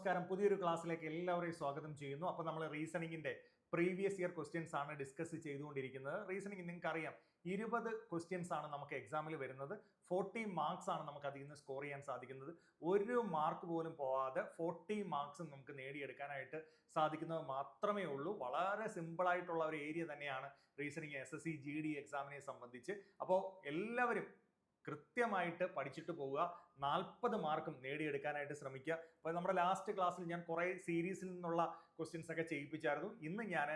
നമസ്കാരം, പുതിയൊരു ക്ലാസ്സിലേക്ക് എല്ലാവരെയും സ്വാഗതം ചെയ്യുന്നു. അപ്പോൾ നമ്മൾ റീസണിങ്ങിന്റെ പ്രീവിയസ് ഇയർ ക്വസ്റ്റ്യൻസ് ആണ് ഡിസ്കസ് ചെയ്തുകൊണ്ടിരിക്കുന്നത്. റീസണിങ് നിങ്ങൾക്ക് അറിയാം, 20 ക്വസ്റ്റ്യൻസ് ആണ് നമുക്ക് എക്സാമിൽ വരുന്നത്. 40 മാർക്സ് ആണ് നമുക്ക് അതിൽ നിന്ന് സ്കോർ ചെയ്യാൻ സാധിക്കുന്നത്. ഒരു മാർക്ക് പോലും പോവാതെ 40 മാർക്സ് നമുക്ക് നേടിയെടുക്കാനായിട്ട് സാധിക്കുന്നത് മാത്രമേ ഉള്ളൂ. വളരെ സിമ്പിൾ ആയിട്ടുള്ള ഒരു ഏരിയ തന്നെയാണ് റീസണിങ് SSC GD എക്സാമിനെ സംബന്ധിച്ച്. അപ്പോൾ എല്ലാവരും കൃത്യമായിട്ട് പഠിച്ചിട്ട് പോവുക, 40 മാർക്കും നേടിയെടുക്കാനായിട്ട് ശ്രമിക്കുക. അപ്പോൾ നമ്മുടെ ലാസ്റ്റ് ക്ലാസ്സിൽ ഞാൻ കുറേ സീരീസിൽ നിന്നുള്ള ക്വസ്റ്റ്യൻസ് ഒക്കെ ചെയ്യിപ്പിച്ചായിരുന്നു. ഇന്ന് ഞാൻ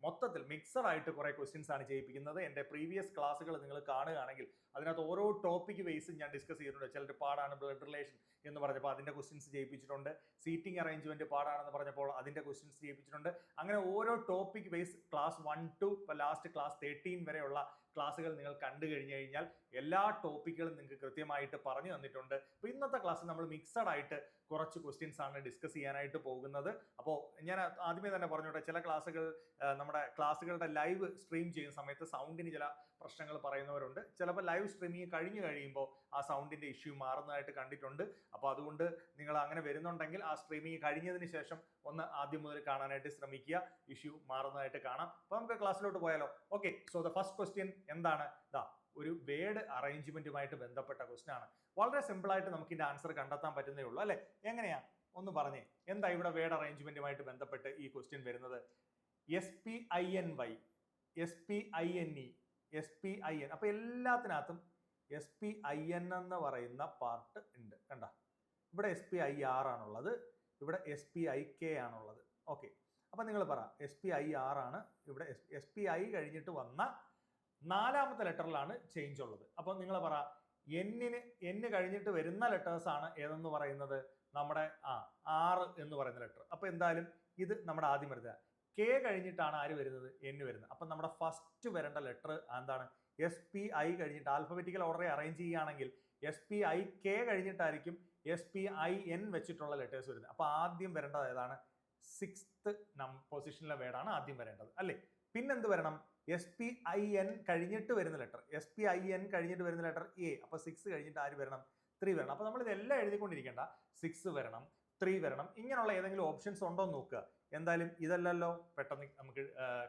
മൊത്തത്തിൽ മിക്സഡ് ആയിട്ട് കുറേ ക്വസ്റ്റ്യൻസ് ആണ് ചെയ്യിപ്പിക്കുന്നത്. എൻ്റെ പ്രീവിയസ് ക്ലാസ്സുകൾ നിങ്ങൾ കാണുകയാണെങ്കിൽ അതിനകത്ത് ഓരോ ടോപ്പിക് ബേസും ഞാൻ ഡിസ്കസ് ചെയ്തിട്ടുണ്ട്. ചിലർ പാടാണ്, ബ്ലഡ് റിലേഷൻ എന്ന് പറഞ്ഞപ്പോൾ അതിൻ്റെ ക്വസ്റ്റ്യൻസ് ചെയ്യിപ്പിച്ചിട്ടുണ്ട്. സീറ്റിംഗ് അറേഞ്ച്മെന്റ് പാടാണെന്ന് പറഞ്ഞപ്പോൾ അതിൻ്റെ ക്വസ്റ്റ്യൻസ് ചെയ്യിപ്പിച്ചിട്ടുണ്ട്. അങ്ങനെ ഓരോ ടോപ്പിക് ബേസ് ക്ലാസ് 1 to ഇപ്പോൾ ലാസ്റ്റ് ക്ലാസ് 13 വരെയുള്ള ക്ലാസ്സുകൾ നിങ്ങൾ കണ്ടു കഴിഞ്ഞു കഴിഞ്ഞാൽ എല്ലാ ടോപ്പിക്കുകളും നിങ്ങൾക്ക് കൃത്യമായിട്ട് പറഞ്ഞു തന്നിട്ടുണ്ട്. അപ്പോൾ ഇന്നത്തെ ക്ലാസ്സിൽ നമ്മൾ മിക്സഡ് ആയിട്ട് കുറച്ച് ക്വസ്റ്റ്യൻസ് ആണ് ഡിസ്കസ് ചെയ്യാനായിട്ട് പോകുന്നത്. അപ്പോൾ ഞാൻ ആദ്യമേ തന്നെ പറഞ്ഞോട്ടെ, ചില ക്ലാസ്സുകൾ നമ്മുടെ ക്ലാസ്സുകളുടെ ലൈവ് സ്ട്രീം ചെയ്യുന്ന സമയത്ത് സൗണ്ടിന് ചില പ്രശ്നങ്ങൾ പറയുന്നവരുണ്ട്. ചിലപ്പോൾ ലൈവ് സ്ട്രീമിങ് കഴിഞ്ഞു കഴിയുമ്പോൾ ആ സൗണ്ടിൻ്റെ ഇഷ്യൂ മാറുന്നതായിട്ട് കണ്ടിട്ടുണ്ട്. അപ്പോൾ അതുകൊണ്ട് നിങ്ങൾ അങ്ങനെ വരുന്നുണ്ടെങ്കിൽ ആ സ്ട്രീമിങ് കഴിഞ്ഞതിന് ശേഷം ഒന്ന് ആദ്യം മുതൽ കാണാനായിട്ട് ശ്രമിക്കുക. ഇഷ്യൂ മാറുന്നതായിട്ട് കാണാം. അപ്പോൾ നമുക്ക് ക്ലാസ്സിലോട്ട് പോയാലോ? Okay, so the first question എന്താണ്? ഒരു വേർഡ് അറേഞ്ച്മെന്റുമായിട്ട് ബന്ധപ്പെട്ട ക്വസ്റ്റ്യൻ ആണ്. വളരെ സിമ്പിൾ ആയിട്ട് നമുക്ക് ഇതിന്റെ ആൻസർ കണ്ടെത്താൻ പറ്റുന്നേ ഉള്ളൂ അല്ലെ? എങ്ങനെയാ ഒന്ന് പറഞ്ഞേ, എന്താ ഇവിടെ വേർഡ് അറേഞ്ച്മെന്റുമായിട്ട് ബന്ധപ്പെട്ട് ഈ ക്വസ്റ്റ്യൻ വരുന്നത്? SPINY, SPINE, SPIN. അപ്പൊ എല്ലാത്തിനകത്തും SPIN എന്ന് പറയുന്ന പാർട്ട് ഉണ്ട്. കണ്ട, ഇവിടെ SPIR ആണുള്ളത്, ഇവിടെ SPIK ആണുള്ളത്. ഓക്കെ, അപ്പൊ നിങ്ങൾ പറ, SPIR ആണ്. ഇവിടെ SPI കഴിഞ്ഞിട്ട് വന്ന 4ാമത്തെ ലെറ്ററിലാണ് ചേഞ്ച് ഉള്ളത്. അപ്പോൾ നിങ്ങൾ പറ, N കഴിഞ്ഞിട്ട് വരുന്ന ലെറ്റേഴ്സ് ആണ് ഏതെന്ന് പറയുന്നത്? നമ്മുടെ R എന്ന് പറയുന്ന ലെറ്റർ. അപ്പോൾ എന്തായാലും ഇത് നമ്മുടെ ആദ്യം വരുന്നത്. K കഴിഞ്ഞിട്ടാണ് ആര് വരുന്നത്? N വരുന്നത്. അപ്പം നമ്മുടെ ഫസ്റ്റ് വരേണ്ട ലെറ്റർ എന്താണ്? SPI കഴിഞ്ഞിട്ട് ആൽഫബറ്റിക്കൽ ഓർഡറെ അറേഞ്ച് ചെയ്യുകയാണെങ്കിൽ SPIK കഴിഞ്ഞിട്ടായിരിക്കും SPIN വെച്ചിട്ടുള്ള ലെറ്റേഴ്സ് വരുന്നത്. അപ്പോൾ ആദ്യം വരേണ്ടത് ഏതാണ്? 6th പൊസിഷനിലെ വേർഡാണ് ആദ്യം വരേണ്ടത് അല്ലേ? പിന്നെന്ത് വരണം? SPIN കഴിഞ്ഞിട്ട് വരുന്ന ലെറ്റർ, SPIN കഴിഞ്ഞിട്ട് വരുന്ന ലെറ്റർ A. അപ്പോൾ 6 കഴിഞ്ഞിട്ട് ആര് വരണം? 3 വരണം. അപ്പോൾ നമ്മൾ ഇതെല്ലാം എഴുതിക്കൊണ്ടിരിക്കേണ്ട. 6 വരണം, 3 വരണം, ഇങ്ങനെയുള്ള ഏതെങ്കിലും ഓപ്ഷൻസ് ഉണ്ടോ എന്ന് നോക്കുക. എന്തായാലും ഇതല്ലല്ലോ, പെട്ടെന്ന് നമുക്ക്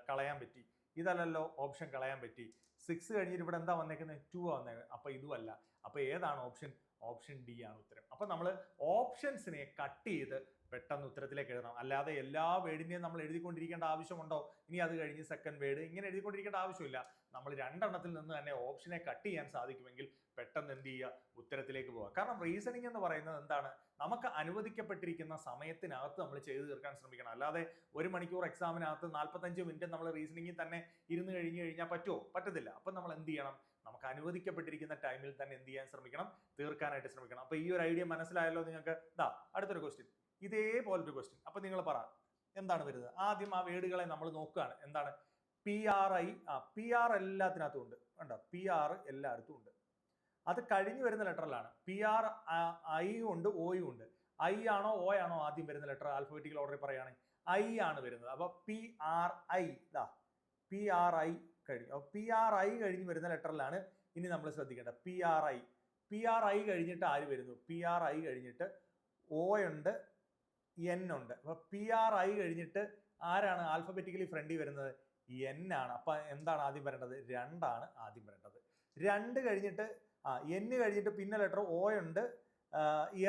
കളയാൻ പറ്റി. ഇതല്ലല്ലോ ഓപ്ഷൻ കളയാൻ പറ്റി. 6 കഴിഞ്ഞിട്ട് ഇവിടെ എന്താ വന്നേക്കുന്നത്? 2 വന്നേക്കുന്നത്. അപ്പോൾ ഇതുമല്ല. അപ്പോൾ ഏതാണ് ഓപ്ഷൻ? ഓപ്ഷൻ D ആണ് ഉത്തരം. അപ്പോൾ നമ്മൾ ഓപ്ഷൻസിനെ കട്ട് ചെയ്ത് പെട്ടെന്ന് ഉത്തരത്തിലേക്ക് എഴുതണം. അല്ലാതെ എല്ലാ വേർഡിനെയും നമ്മൾ എഴുതിക്കൊണ്ടിരിക്കേണ്ട ആവശ്യമുണ്ടോ? ഇനി അത് കഴിഞ്ഞ് സെക്കൻഡ് വേർഡ് ഇങ്ങനെ എഴുതിക്കൊണ്ടിരിക്കേണ്ട ആവശ്യമില്ല. നമ്മൾ 2 എണ്ണത്തിൽ നിന്ന് തന്നെ ഓപ്ഷനെ കട്ട് ചെയ്യാൻ സാധിക്കുമെങ്കിൽ പെട്ടെന്ന് എന്ത് ചെയ്യുക? ഉത്തരത്തിലേക്ക് പോവുക. കാരണം റീസണിങ് എന്ന് പറയുന്നത് എന്താണ്? നമുക്ക് അനുവദിക്കപ്പെട്ടിരിക്കുന്ന സമയത്തിനകത്ത് നമ്മൾ ചെയ്തു തീർക്കാൻ ശ്രമിക്കണം. അല്ലാതെ 1 മണിക്കൂർ എക്സാമിനകത്ത് 45 മിനിറ്റ് നമ്മൾ റീസണിങ്ങിൽ തന്നെ ഇരുന്ന് കഴിഞ്ഞു കഴിഞ്ഞാൽ പറ്റുമോ? പറ്റത്തില്ല. അപ്പം നമ്മൾ എന്ത് ചെയ്യണം? നമുക്ക് അനുവദിക്കപ്പെട്ടിരിക്കുന്ന ടൈമിൽ തന്നെ എന്ത് ചെയ്യാൻ ശ്രമിക്കണം? തീർക്കാനായിട്ട് ശ്രമിക്കണം. അപ്പോൾ ഈ ഒരു ഐഡിയ മനസ്സിലായല്ലോ നിങ്ങൾക്ക്? അടുത്തൊരു ക്വസ്റ്റ്യൻ, ഇതേപോലൊരു ക്വസ്റ്റ്യൻ. അപ്പൊ നിങ്ങൾ പറ, എന്താണ് വരുന്നത്? ആദ്യം ആ വേർഡുകളെ നമ്മൾ നോക്കുകയാണ്. എന്താണ്? PRI. PR എല്ലാത്തിനകത്തും ഉണ്ട്. കണ്ടോ? PR എല്ലായിടത്തും ഉണ്ട്. അത് കഴിഞ്ഞു വരുന്ന ലെറ്ററിലാണ്. PR I ഉണ്ട്, O ഉണ്ട്. I ആണോ O ആണോ ആദ്യം വരുന്ന ലെറ്റർ? ആൽഫബറ്റിക്കൽ ഓർഡറിൽ പറയുകയാണെങ്കിൽ I ആണ് വരുന്നത്. അപ്പൊ PRI, PRI കഴിഞ്ഞു. അപ്പൊ PRI കഴിഞ്ഞ് വരുന്ന ലെറ്ററിലാണ് ഇനി നമ്മൾ ശ്രദ്ധിക്കേണ്ടത്. PRI കഴിഞ്ഞിട്ട് ആര് വരുന്നു? PRI കഴിഞ്ഞിട്ട് O ഉണ്ട്, N ഉണ്ട്. അപ്പൊ PRI കഴിഞ്ഞിട്ട് ആരാണ് ആൽഫബറ്റിക്കലി ഫ്രണ്ടിൽ വരുന്നത്? N ആണ്. അപ്പൊ എന്താണ് ആദ്യം വരേണ്ടത്? 2 ആണ് ആദ്യം വരേണ്ടത്. 2 കഴിഞ്ഞിട്ട് N കഴിഞ്ഞിട്ട് പിന്നെ ലെറ്റർ O ഉണ്ട്,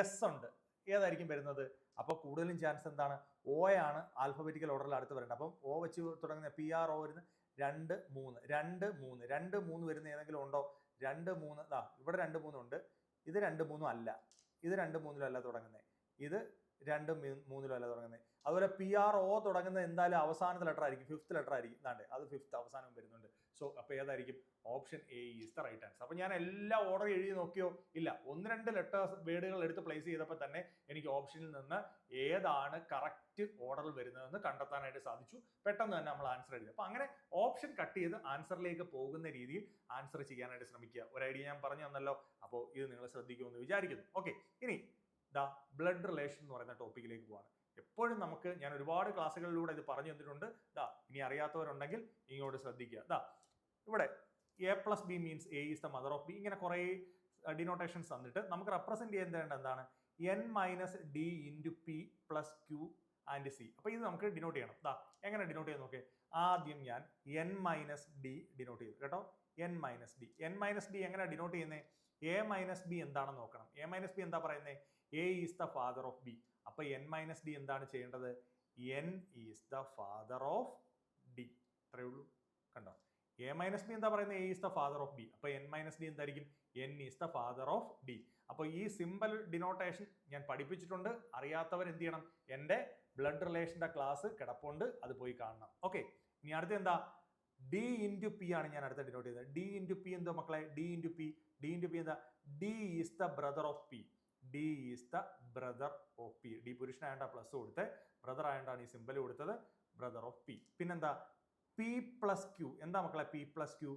S ഉണ്ട്. ഏതായിരിക്കും വരുന്നത്? അപ്പോൾ കൂടുതലും ചാൻസ് എന്താണ്? O ആണ് ആൽഫബറ്റിക്കൽ ഓർഡറിൽ അടുത്ത് വരേണ്ടത്. അപ്പം O വെച്ച് തുടങ്ങുന്ന PRO വരുന്ന 2, 3 വരുന്ന ഏതെങ്കിലും ഉണ്ടോ? 2, 3 ഇവിടെ 2, 3 ഉണ്ട്. ഇത് 2, 3 അല്ല. ഇത് 2, 3 അല്ല തുടങ്ങുന്നത്. ഇത് 2, 3 അല്ല തുടങ്ങുന്നത്. അതുപോലെ PRO തുടങ്ങുന്നത് എന്തായാലും അവസാനത്തെ ലെറ്റർ ആയിരിക്കും, 5th ലെറ്റർ ആയിരിക്കും. അത് 5th അവസാനം വരുന്നുണ്ട്. സോ അപ്പോൾ ഏതായിരിക്കും? Option A is the right answer. അപ്പോൾ ഞാൻ എല്ലാ ഓർഡർ എഴുതി നോക്കിയോ? ഇല്ല. 1-2 ലെറ്റേഴ്സ് വേർഡുകൾ എടുത്ത് പ്ലേസ് ചെയ്തപ്പോൾ തന്നെ എനിക്ക് ഓപ്ഷനിൽ നിന്ന് ഏതാണ് കറക്റ്റ് ഓർഡറിൽ വരുന്നതെന്ന് കണ്ടെത്താനായിട്ട് സാധിച്ചു. പെട്ടെന്ന് തന്നെ നമ്മൾ ആൻസർ എഴുതി. അപ്പോൾ അങ്ങനെ ഓപ്ഷൻ കട്ട് ചെയ്ത് ആൻസറിലേക്ക് പോകുന്ന രീതിയിൽ ആൻസർ ചെയ്യാനായിട്ട് ശ്രമിക്കുക. ഒരു ഐഡിയ ഞാൻ പറഞ്ഞു തന്നല്ലോ. അപ്പോൾ ഇത് നിങ്ങൾ ശ്രദ്ധിക്കുമെന്ന് വിചാരിക്കുന്നു. ഓക്കെ, ഇനി ബ്ലഡ് റിലേഷൻ എന്ന് പറയുന്ന ടോപ്പിക്കിലേക്ക് പോവാണ്. എപ്പോഴും നമുക്ക് ഞാൻ ഒരുപാട് ക്ലാസ്സുകളിലൂടെ ഇത് പറഞ്ഞു തന്നിട്ടുണ്ട്. ഇനി അറിയാത്തവരുണ്ടെങ്കിൽ ഇങ്ങോട്ട് ശ്രദ്ധിക്കുക. ഇവിടെ A+B means A is the mother of B. ഇങ്ങനെ കുറേ ഡിനോട്ടേഷൻസ് തന്നിട്ട് നമുക്ക് റെപ്രസെന്റ് ചെയ്യേണ്ടത് എന്താണ്? n minus D into P plus Q and C. അപ്പൊ ഇത് നമുക്ക് ഡിനോട്ട് ചെയ്യണം. എങ്ങനെ ഡിനോട്ട് ചെയ്യാൻ നോക്കേ? ആദ്യം ഞാൻ n മൈനസ് ഡി ഡിനോട്ട് ചെയ്തു കേട്ടോ. n minus D. n minus D എങ്ങനെ ഡിനോട്ട് ചെയ്യുന്നത്? a മൈനസ് ബി എന്താണെന്ന് നോക്കണം. a മൈനസ് ബി എന്താ പറയുന്നത്? a is the father of B. അപ്പൊ n മൈനസ് ഡി എന്താണ് ചെയ്യേണ്ടത്? n is the father of D. അത്രേ ഉള്ളൂ. കണ്ടോ? a മൈനസ് ബി എന്താ പറയുന്നത്? a is the father of B. അപ്പൊ n മൈനസ് ഡി എന്തായിരിക്കും? n is the father of D. അപ്പോൾ ഈ സിമ്പിൾ ഡിനോട്ടേഷൻ ഞാൻ പഠിപ്പിച്ചിട്ടുണ്ട്. അറിയാത്തവർ എന്ത് ചെയ്യണം? എൻ്റെ ബ്ലഡ് റിലേഷന്റെ ക്ലാസ് കിടപ്പുണ്ട്, അത് പോയി കാണണം. ഓക്കെ, ഇനി അടുത്ത എന്താ? ഡി ഇൻറ്റു പി ആണ് ഞാൻ അടുത്ത ഡിനോട്ട് ചെയ്തത്. ഡി ഇൻറ്റു പി എന്തോ മക്കളെ? D into P. D into P എന്താ? D is the brother of P. D is the brother of P. D പുരുഷനായണ്ട പ്ലസ് കൊടുത്ത്, ബ്രദർ ആയണ്ടാണ് ഈ സിമ്പിൾ കൊടുത്തത്, ബ്രദർ ഓഫ് പി. പിന്നെന്താ? P plus Q. എന്താ മക്കളെ P plus Q?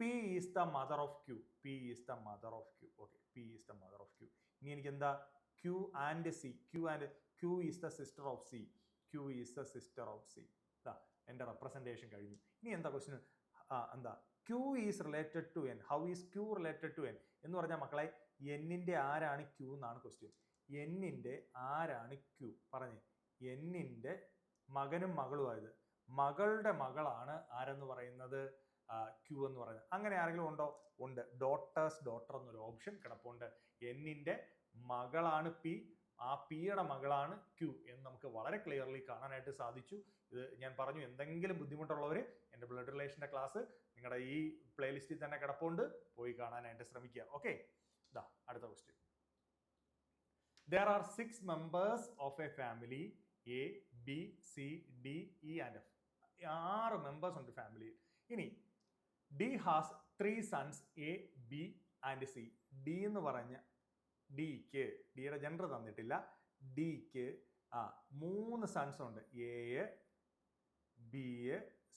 P is the mother of Q. P is the mother of Q. Okay, P is the mother of Q. ഇനി എനിക്ക് എന്താ? Q and C. Q is the sister of C. Q is the sister of C. എൻ്റെ representation കഴിഞ്ഞു. ഇനി എന്താ question? എന്താ? Q is related to N. How is Q related to N എന്ന് പറഞ്ഞാൽ മക്കളെ എന്നിൻ്റെ ആരാണ് ക്യൂ എന്നാണ് ക്വസ്റ്റ്യൻ. എന്നിൻ്റെ ആരാണ് ക്യൂ? പറഞ്ഞേ. എന്നിൻ്റെ മകനും മകളുമായത്. മകളുടെ മകളാണ് ആരെന്ന് പറയുന്നത്? ക്യൂ എന്ന് പറയുന്നത്. അങ്ങനെ ആരെങ്കിലും ഉണ്ടോ? ഉണ്ട്. ഡോട്ടേഴ്സ് ഡോട്ടർ എന്നൊരു ഓപ്ഷൻ കിടപ്പുണ്ട്. എന്നിൻ്റെ മകളാണ് പി, ആ പിയുടെ മകളാണ് ക്യൂ എന്ന് നമുക്ക് വളരെ ക്ലിയർലി കാണാനായിട്ട് സാധിച്ചു. ഇത് ഞാൻ പറഞ്ഞു, എന്തെങ്കിലും ബുദ്ധിമുട്ടുള്ളവർ എൻ്റെ ബ്ലഡ് റിലേഷൻ്റെ ക്ലാസ് നിങ്ങളുടെ ഈ പ്ലേലിസ്റ്റിൽ തന്നെ കിടപ്പുണ്ട്, പോയി കാണാനായിട്ട് ശ്രമിക്കുക. ഓക്കെ, അടുത്ത question. There are 6 members of a family A, B, C, D, E and F. 6 members ഉണ്ട് ഫാമിലിയിൽ. ഇനി D has 3 sons A, B and C. D എന്ന് പറഞ്ഞ ഡിക്ക്, ഡിയുടെ ജെൻഡർ തന്നിട്ടില്ല, ഡിക്ക് 3 സൺസ് ഉണ്ട്. A, B,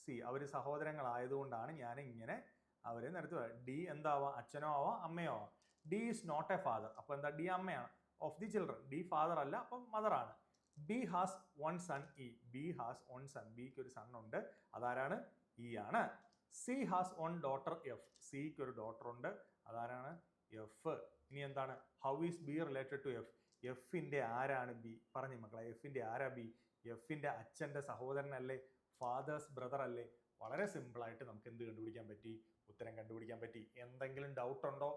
C. അവർ സഹോദരങ്ങളായതുകൊണ്ടാണ് ഞാൻ ഇങ്ങനെ അവരെ നിരത്തി. ഡി എന്താവാം? അച്ഛനോ ആവാം, അമ്മയോ ആവാം. D is not a father. അപ്പൊ എന്താ? ഡി അമ്മയാണ്. Of the children. D father അല്ല, അപ്പം മദർ ആണ്. B has 1 son E. B has 1 son. ബിക്ക് ഒരു സൺ ഉണ്ട്, അതാരാണ്? ഇ ആണ്. C has 1 daughter F. സിക്ക് ഒരു ഡോട്ടർ ഉണ്ട്, അതാരാണ്? എഫ്. ഇനി എന്താണ്? How is B related to F? എഫിന്റെ ആരാണ് ബി? പറഞ്ഞു മക്കളെ, എഫിന്റെ ആരാ ബി? എഫിന്റെ അച്ഛന്റെ സഹോദരനല്ലേ? ഫാദേഴ്സ് ബ്രദർ അല്ലേ? വളരെ സിമ്പിളായിട്ട് നമുക്ക് എന്ത് കണ്ടുപിടിക്കാൻ പറ്റി? ഉത്തരം കണ്ടുപിടിക്കാൻ പറ്റി. എന്തെങ്കിലും ഡൗട്ട് ഉണ്ടോ?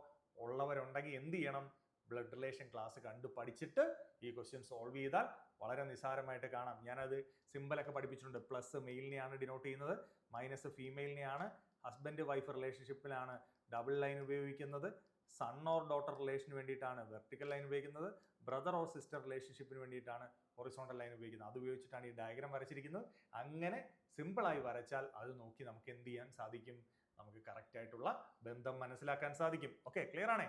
ഉള്ളവരുണ്ടെങ്കിൽ എന്ത് ചെയ്യണം? ബ്ലഡ് റിലേഷൻ ക്ലാസ് കണ്ടു പഠിച്ചിട്ട് ഈ ക്വസ്റ്റ്യൻ സോൾവ് ചെയ്താൽ വളരെ നിസ്സാരമായിട്ട് കാണാം. ഞാനത് സിമ്പിളൊക്കെ പഠിപ്പിച്ചിട്ടുണ്ട്. പ്ലസ് മെയിലിനെയാണ് ഡിനോട്ട് ചെയ്യുന്നത്, മൈനസ് ഫീമെയിലിനെയാണ്. ഹസ്ബൻഡ് വൈഫ് റിലേഷൻഷിപ്പിലാണ് ഡബിൾ ലൈൻ ഉപയോഗിക്കുന്നത്. സൺ ഓർ ഡോട്ടർ റിലേഷന് വേണ്ടിയിട്ടാണ് വെർട്ടിക്കൽ ലൈൻ ഉപയോഗിക്കുന്നത്. ബ്രദർ ഓർ സിസ്റ്റർ റിലേഷൻഷിപ്പിന് വേണ്ടിയിട്ടാണ് ഹൊറിസോണ്ടൽ ലൈൻ ഉപയോഗിക്കുന്നത്. അത് ഉപയോഗിച്ചിട്ടാണ് ഈ ഡയഗ്രാം വരച്ചിരിക്കുന്നത്. അങ്ങനെ സിമ്പിളായി വരച്ചാൽ അത് നോക്കി നമുക്ക് എന്ത് ചെയ്യാൻ സാധിക്കും? നമുക്ക് കറക്റ്റ് ആയിട്ടുള്ള ബന്ധം മനസ്സിലാക്കാൻ സാധിക്കും. ഓക്കെ, ക്ലിയർ ആണേ?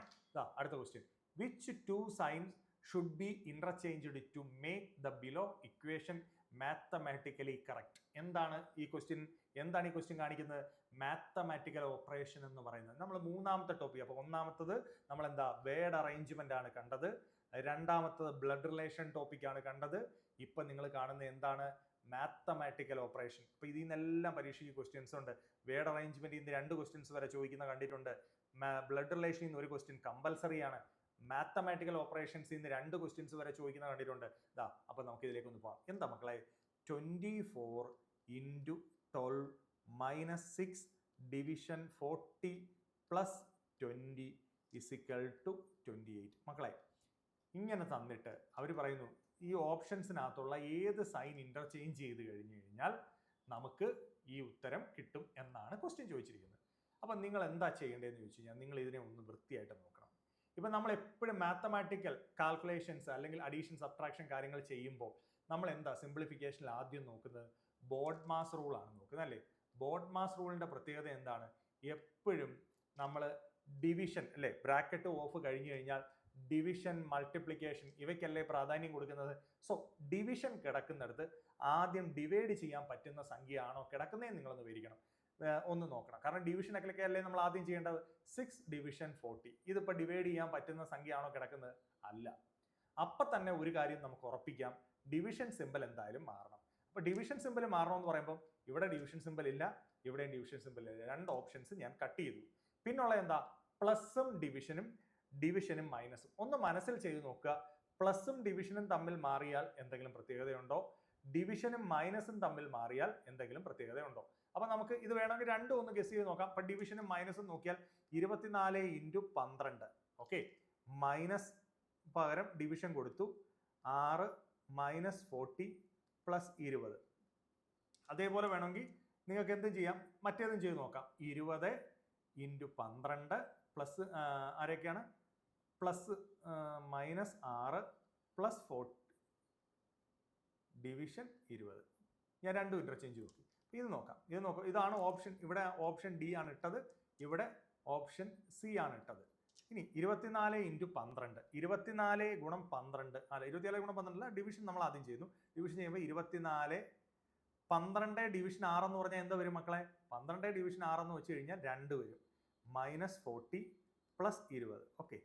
അടുത്ത question. Which 2 signs should be interchanged to make the below equation mathematically correct? എന്താണ് ഈ ക്വസ്റ്റ്യൻ? എന്താണ് ഈ ക്വസ്റ്റ്യൻ കാണിക്കുന്നത്? മാത്തമാറ്റിക്കൽ ഓപ്പറേഷൻ എന്ന് പറയുന്നത് നമ്മൾ മൂന്നാമത്തെ ടോപ്പിക്. അപ്പോൾ ഒന്നാമത്തത് നമ്മൾ എന്താ? വേർഡ് അറേഞ്ച്മെന്റ് ആണ് കണ്ടത്. രണ്ടാമത്തത് ബ്ലഡ് റിലേഷൻ ടോപ്പിക് ആണ് കണ്ടത്. ഇപ്പൊ നിങ്ങൾ കാണുന്ന എന്താണ്? Mathematical operation. അപ്പൊ ഇതിൽ നിന്നെല്ലാം പരീക്ഷയ്ക്ക് ക്വസ്റ്റ്യൻസ് ഉണ്ട്. വേർഡ് അറേഞ്ച്മെന്റ് ഇന്ന് 2 ക്വസ്റ്റ്യൻസ് വരെ ചോദിക്കുന്ന കണ്ടിട്ടുണ്ട്. ബ്ലഡ് റിലേഷനിൽ നിന്ന് ഒരു ക്വസ്റ്റ്യൻ കമ്പൽസറി ആണ്. മാത്തമാറ്റിക്കൽ ഓപ്പറേഷൻസ് ഇന്ന് 2 ക്വസ്റ്റ്യൻസ് വരെ ചോദിക്കുന്ന കണ്ടിട്ടുണ്ട്. അപ്പൊ നമുക്ക് ഇതിലേക്ക് ഒന്ന് പോകാം. എന്താ മക്കളെ? 24 × 12 - 6 ഡിവിഷൻ 40 + 20 = 28. മക്കളെ, ഇങ്ങനെ തന്നിട്ട് അവർ പറയുന്നു ഈ ഓപ്ഷൻസിനകത്തുള്ള ഏത് സൈൻ ഇന്റർചേഞ്ച് ചെയ്ത് കഴിഞ്ഞു കഴിഞ്ഞാൽ നമുക്ക് ഈ ഉത്തരം കിട്ടും എന്നാണ് ക്വസ്റ്റ്യൻ ചോദിച്ചിരിക്കുന്നത്. അപ്പം നിങ്ങൾ എന്താ ചെയ്യേണ്ടതെന്ന് ചോദിച്ചു കഴിഞ്ഞാൽ നിങ്ങൾ ഇതിനെ ഒന്ന് വൃത്തിയായിട്ട് നോക്കണം. ഇപ്പം നമ്മൾ എപ്പോഴും മാത്തമാറ്റിക്കൽ കാൽക്കുലേഷൻസ് അല്ലെങ്കിൽ അഡീഷൻ സബ്ട്രാക്ഷൻ കാര്യങ്ങൾ ചെയ്യുമ്പോൾ നമ്മൾ എന്താ സിംപ്ലിഫിക്കേഷനിൽ ആദ്യം നോക്കുന്നത്? ബോഡ്മാസ് റൂൾ ആണ് നോക്കുന്നത്, അല്ലേ? ബോഡ്മാസ് റൂളിന്റെ പ്രത്യേകത എന്താണ്? എപ്പോഴും നമ്മൾ ഡിവിഷൻ, അല്ലേ, ബ്രാക്കറ്റ് ഓഫ് കഴിഞ്ഞു കഴിഞ്ഞാൽ ഡിവിഷൻ, മൾട്ടിപ്ലിക്കേഷൻ ഇവയ്ക്കല്ലേ പ്രാധാന്യം കൊടുക്കുന്നത്. സോ ഡിവിഷൻ കിടക്കുന്നിടത്ത് ആദ്യം ഡിവൈഡ് ചെയ്യാൻ പറ്റുന്ന സംഖ്യയാണോ കിടക്കുന്നതെന്ന് നിങ്ങളൊന്ന് വിവരിക്കണം, ഒന്ന് നോക്കണം. കാരണം ഡിവിഷനൊക്കെ അല്ലേ നമ്മൾ ആദ്യം ചെയ്യേണ്ടത്. 6 ഡിവിഷൻ 40 ഇതിപ്പോൾ ഡിവൈഡ് ചെയ്യാൻ പറ്റുന്ന സംഖ്യയാണോ കിടക്കുന്നത്? അല്ല. അപ്പൊ തന്നെ ഒരു കാര്യം നമുക്ക് ഉറപ്പിക്കാം, ഡിവിഷൻ സിമ്പിൾ എന്തായാലും മാറണം. അപ്പൊ ഡിവിഷൻ സിമ്പിൾ മാറണമെന്ന് പറയുമ്പോൾ ഇവിടെ ഡിവിഷൻ സിമ്പിൾ ഇല്ല, ഇവിടെയും ഡിവിഷൻ സിമ്പിൾ ഇല്ല. 2 ഓപ്ഷൻസ് ഞാൻ കട്ട് ചെയ്തു. പിന്നുള്ള എന്താ? പ്ലസും ഡിവിഷനും മൈനസും. ഒന്ന് മനസ്സിൽ ചെയ്ത് നോക്കുക. പ്ലസും ഡിവിഷനും തമ്മിൽ മാറിയാൽ എന്തെങ്കിലും പ്രത്യേകതയുണ്ടോ? ഡിവിഷനും മൈനസും തമ്മിൽ മാറിയാൽ എന്തെങ്കിലും പ്രത്യേകതയുണ്ടോ? അപ്പൊ നമുക്ക് ഇത് വേണമെങ്കിൽ രണ്ടും ഒന്ന് ഗസ് ചെയ്ത് നോക്കാം. അപ്പൊ ഡിവിഷനും മൈനസും നോക്കിയാൽ 24 × 12. ഓക്കെ, മൈനസ് പകരം ഡിവിഷൻ കൊടുത്തു. 6 - 40 + 20. അതേപോലെ വേണമെങ്കിൽ നിങ്ങൾക്ക് എന്തും ചെയ്യാം, മറ്റേതും ചെയ്ത് നോക്കാം. 20 × 12 പ്ലസ് ആരൊക്കെയാണ് പ്ലസ് -6 + 40 ഡിവിഷൻ 20. ഞാൻ രണ്ടും ഇന്റർചേഞ്ച് നോക്കി. ഇത് നോക്കാം. ഇതാണ് ഓപ്ഷൻ. ഇവിടെ ഓപ്ഷൻ ഡി ആണ് ഇട്ടത്, ഇവിടെ ഓപ്ഷൻ സി ആണ് ഇട്ടത്. ഇനി 24 × 12, 24 × 12 അല്ല, 24 × 12 അല്ല, ഡിവിഷൻ നമ്മൾ ആദ്യം ചെയ്യുന്നു. ഡിവിഷൻ ചെയ്യുമ്പോൾ 24 12 ഡിവിഷൻ 6 എന്ന് പറഞ്ഞാൽ എന്താ വരും മക്കളെ? 12 ഡിവിഷൻ 6 എന്ന് വെച്ച് കഴിഞ്ഞാൽ 2 വരും. -40 + 20. ഓക്കെ,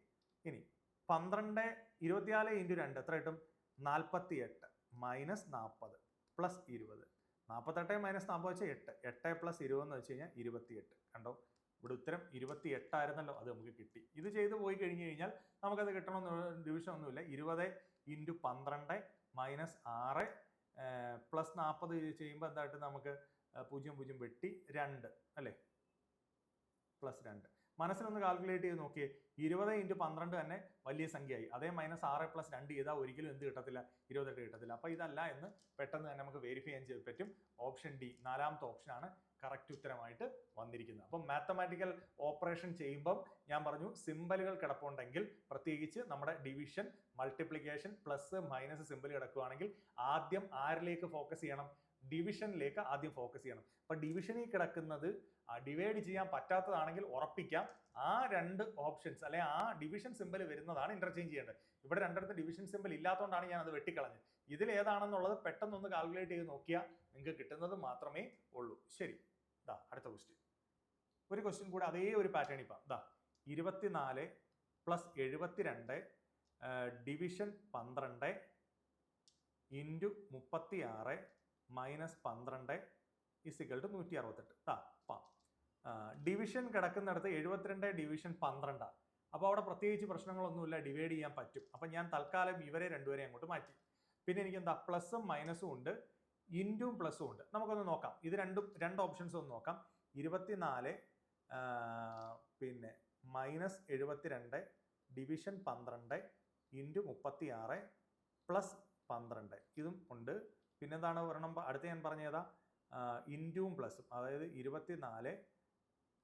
ഇനി 12 24 × 2 എത്ര കിട്ടും? 48 -40 + 20. 48 - 40 വെച്ചാൽ 8. 8 + 20 എന്ന് വെച്ച് കഴിഞ്ഞാൽ 28. കണ്ടോ, ഇവിടെ ഉത്തരം 28 ആയിരുന്നല്ലോ, അത് നമുക്ക് കിട്ടി. ഇത് ചെയ്ത് പോയി കഴിഞ്ഞു കഴിഞ്ഞാൽ നമുക്കത് കിട്ടണമെന്ന് ഡിവിഷൻ ഒന്നുമില്ല. 20 × 12 -6 + 40 ചെയ്യുമ്പോൾ എന്തായിട്ട് നമുക്ക് 0 വെട്ടി 2 അല്ലേ, +2. മനസ്സിലൊന്ന് കാൽക്കുലേറ്റ് ചെയ്ത് നോക്കിയേ. 20 × 12 തന്നെ വലിയ സംഖ്യയായി. അതേ -6 + 2 ചെയ്താൽ ഒരിക്കലും എന്ത് കിട്ടത്തില്ല? 28 കിട്ടത്തില്ല. അപ്പൊ ഇതല്ല എന്ന് പെട്ടെന്ന് തന്നെ നമുക്ക് വെരിഫൈ ചെയ്യാൻ ചെയ്യാൻ പറ്റും. ഓപ്ഷൻ ഡി, നാലാമത്തെ ഓപ്ഷനാണ് കറക്റ്റ് ഉത്തരമായിട്ട് വന്നിരിക്കുന്നത്. അപ്പം മാത്തമാറ്റിക്കൽ ഓപ്പറേഷൻ ചെയ്യുമ്പം ഞാൻ പറഞ്ഞു, സിമ്പലുകൾ കിടപ്പുണ്ടെങ്കിൽ, പ്രത്യേകിച്ച് നമ്മുടെ division, multiplication, plus minus simple കിടക്കുകയാണെങ്കിൽ ആദ്യം ആരിലേക്ക് ഫോക്കസ് ചെയ്യണം? ഡിവിഷനിലേക്ക് ആദ്യം ഫോക്കസ് ചെയ്യണം. അപ്പൊ ഡിവിഷനിൽ കിടക്കുന്നത് ഡിവൈഡ് ചെയ്യാൻ പറ്റാത്തതാണെങ്കിൽ ഉറപ്പിക്കാം ആ രണ്ട് ഓപ്ഷൻസ് അല്ലെ ആ ഡിവിഷൻ സിമ്പിൾ വരുന്നതാണ് ഇന്റർചേഞ്ച് ചെയ്യേണ്ടത്. ഇവിടെ രണ്ടിടത്ത് ഡിവിഷൻ സിമ്പിൾ ഇല്ലാത്തതുകൊണ്ടാണ് ഞാൻ അത് വെട്ടിക്കളഞ്ഞത്. ഇതിൽ ഏതാണെന്നുള്ളത് പെട്ടെന്നൊന്ന് കാൽക്കുലേറ്റ് ചെയ്ത് നോക്കിയാൽ നിങ്ങൾക്ക് കിട്ടുന്നത് മാത്രമേ ഉള്ളൂ. ശരി, അടുത്ത ക്വസ്റ്റ്യൻ. ഒരു ക്വസ്റ്റ്യൻ കൂടെ അതേ ഒരു പാറ്റേൺ ഇപ്പം 24 + 72 ഡിവിഷൻ 12 × 36 - 12 = 168. Division കിടക്കുന്നിടത്ത് 72 division 12. അപ്പോൾ അവിടെ പ്രത്യേകിച്ച് പ്രശ്നങ്ങളൊന്നുമില്ല, ഡിവൈഡ് ചെയ്യാൻ പറ്റും. അപ്പം ഞാൻ തൽക്കാലം ഇവരെ രണ്ടുപേരെ അങ്ങോട്ട് മാറ്റി. പിന്നെ എനിക്ക് എന്താ, പ്ലസും മൈനസും ഉണ്ട്, ഇൻറ്റും പ്ലസും ഉണ്ട്. നമുക്കൊന്ന് നോക്കാം. ഇത് രണ്ട് ഓപ്ഷൻസ് ഒന്ന് നോക്കാം. 24 പിന്നെ -72 ഡിവിഷൻ 12 × 36 + 12 ഇതും ഉണ്ട്. പിന്നെന്താണ് ഒരെണ്ണം അടുത്ത് ഞാൻ പറഞ്ഞതാ, ഇൻറ്റും പ്ലസും, അതായത് 24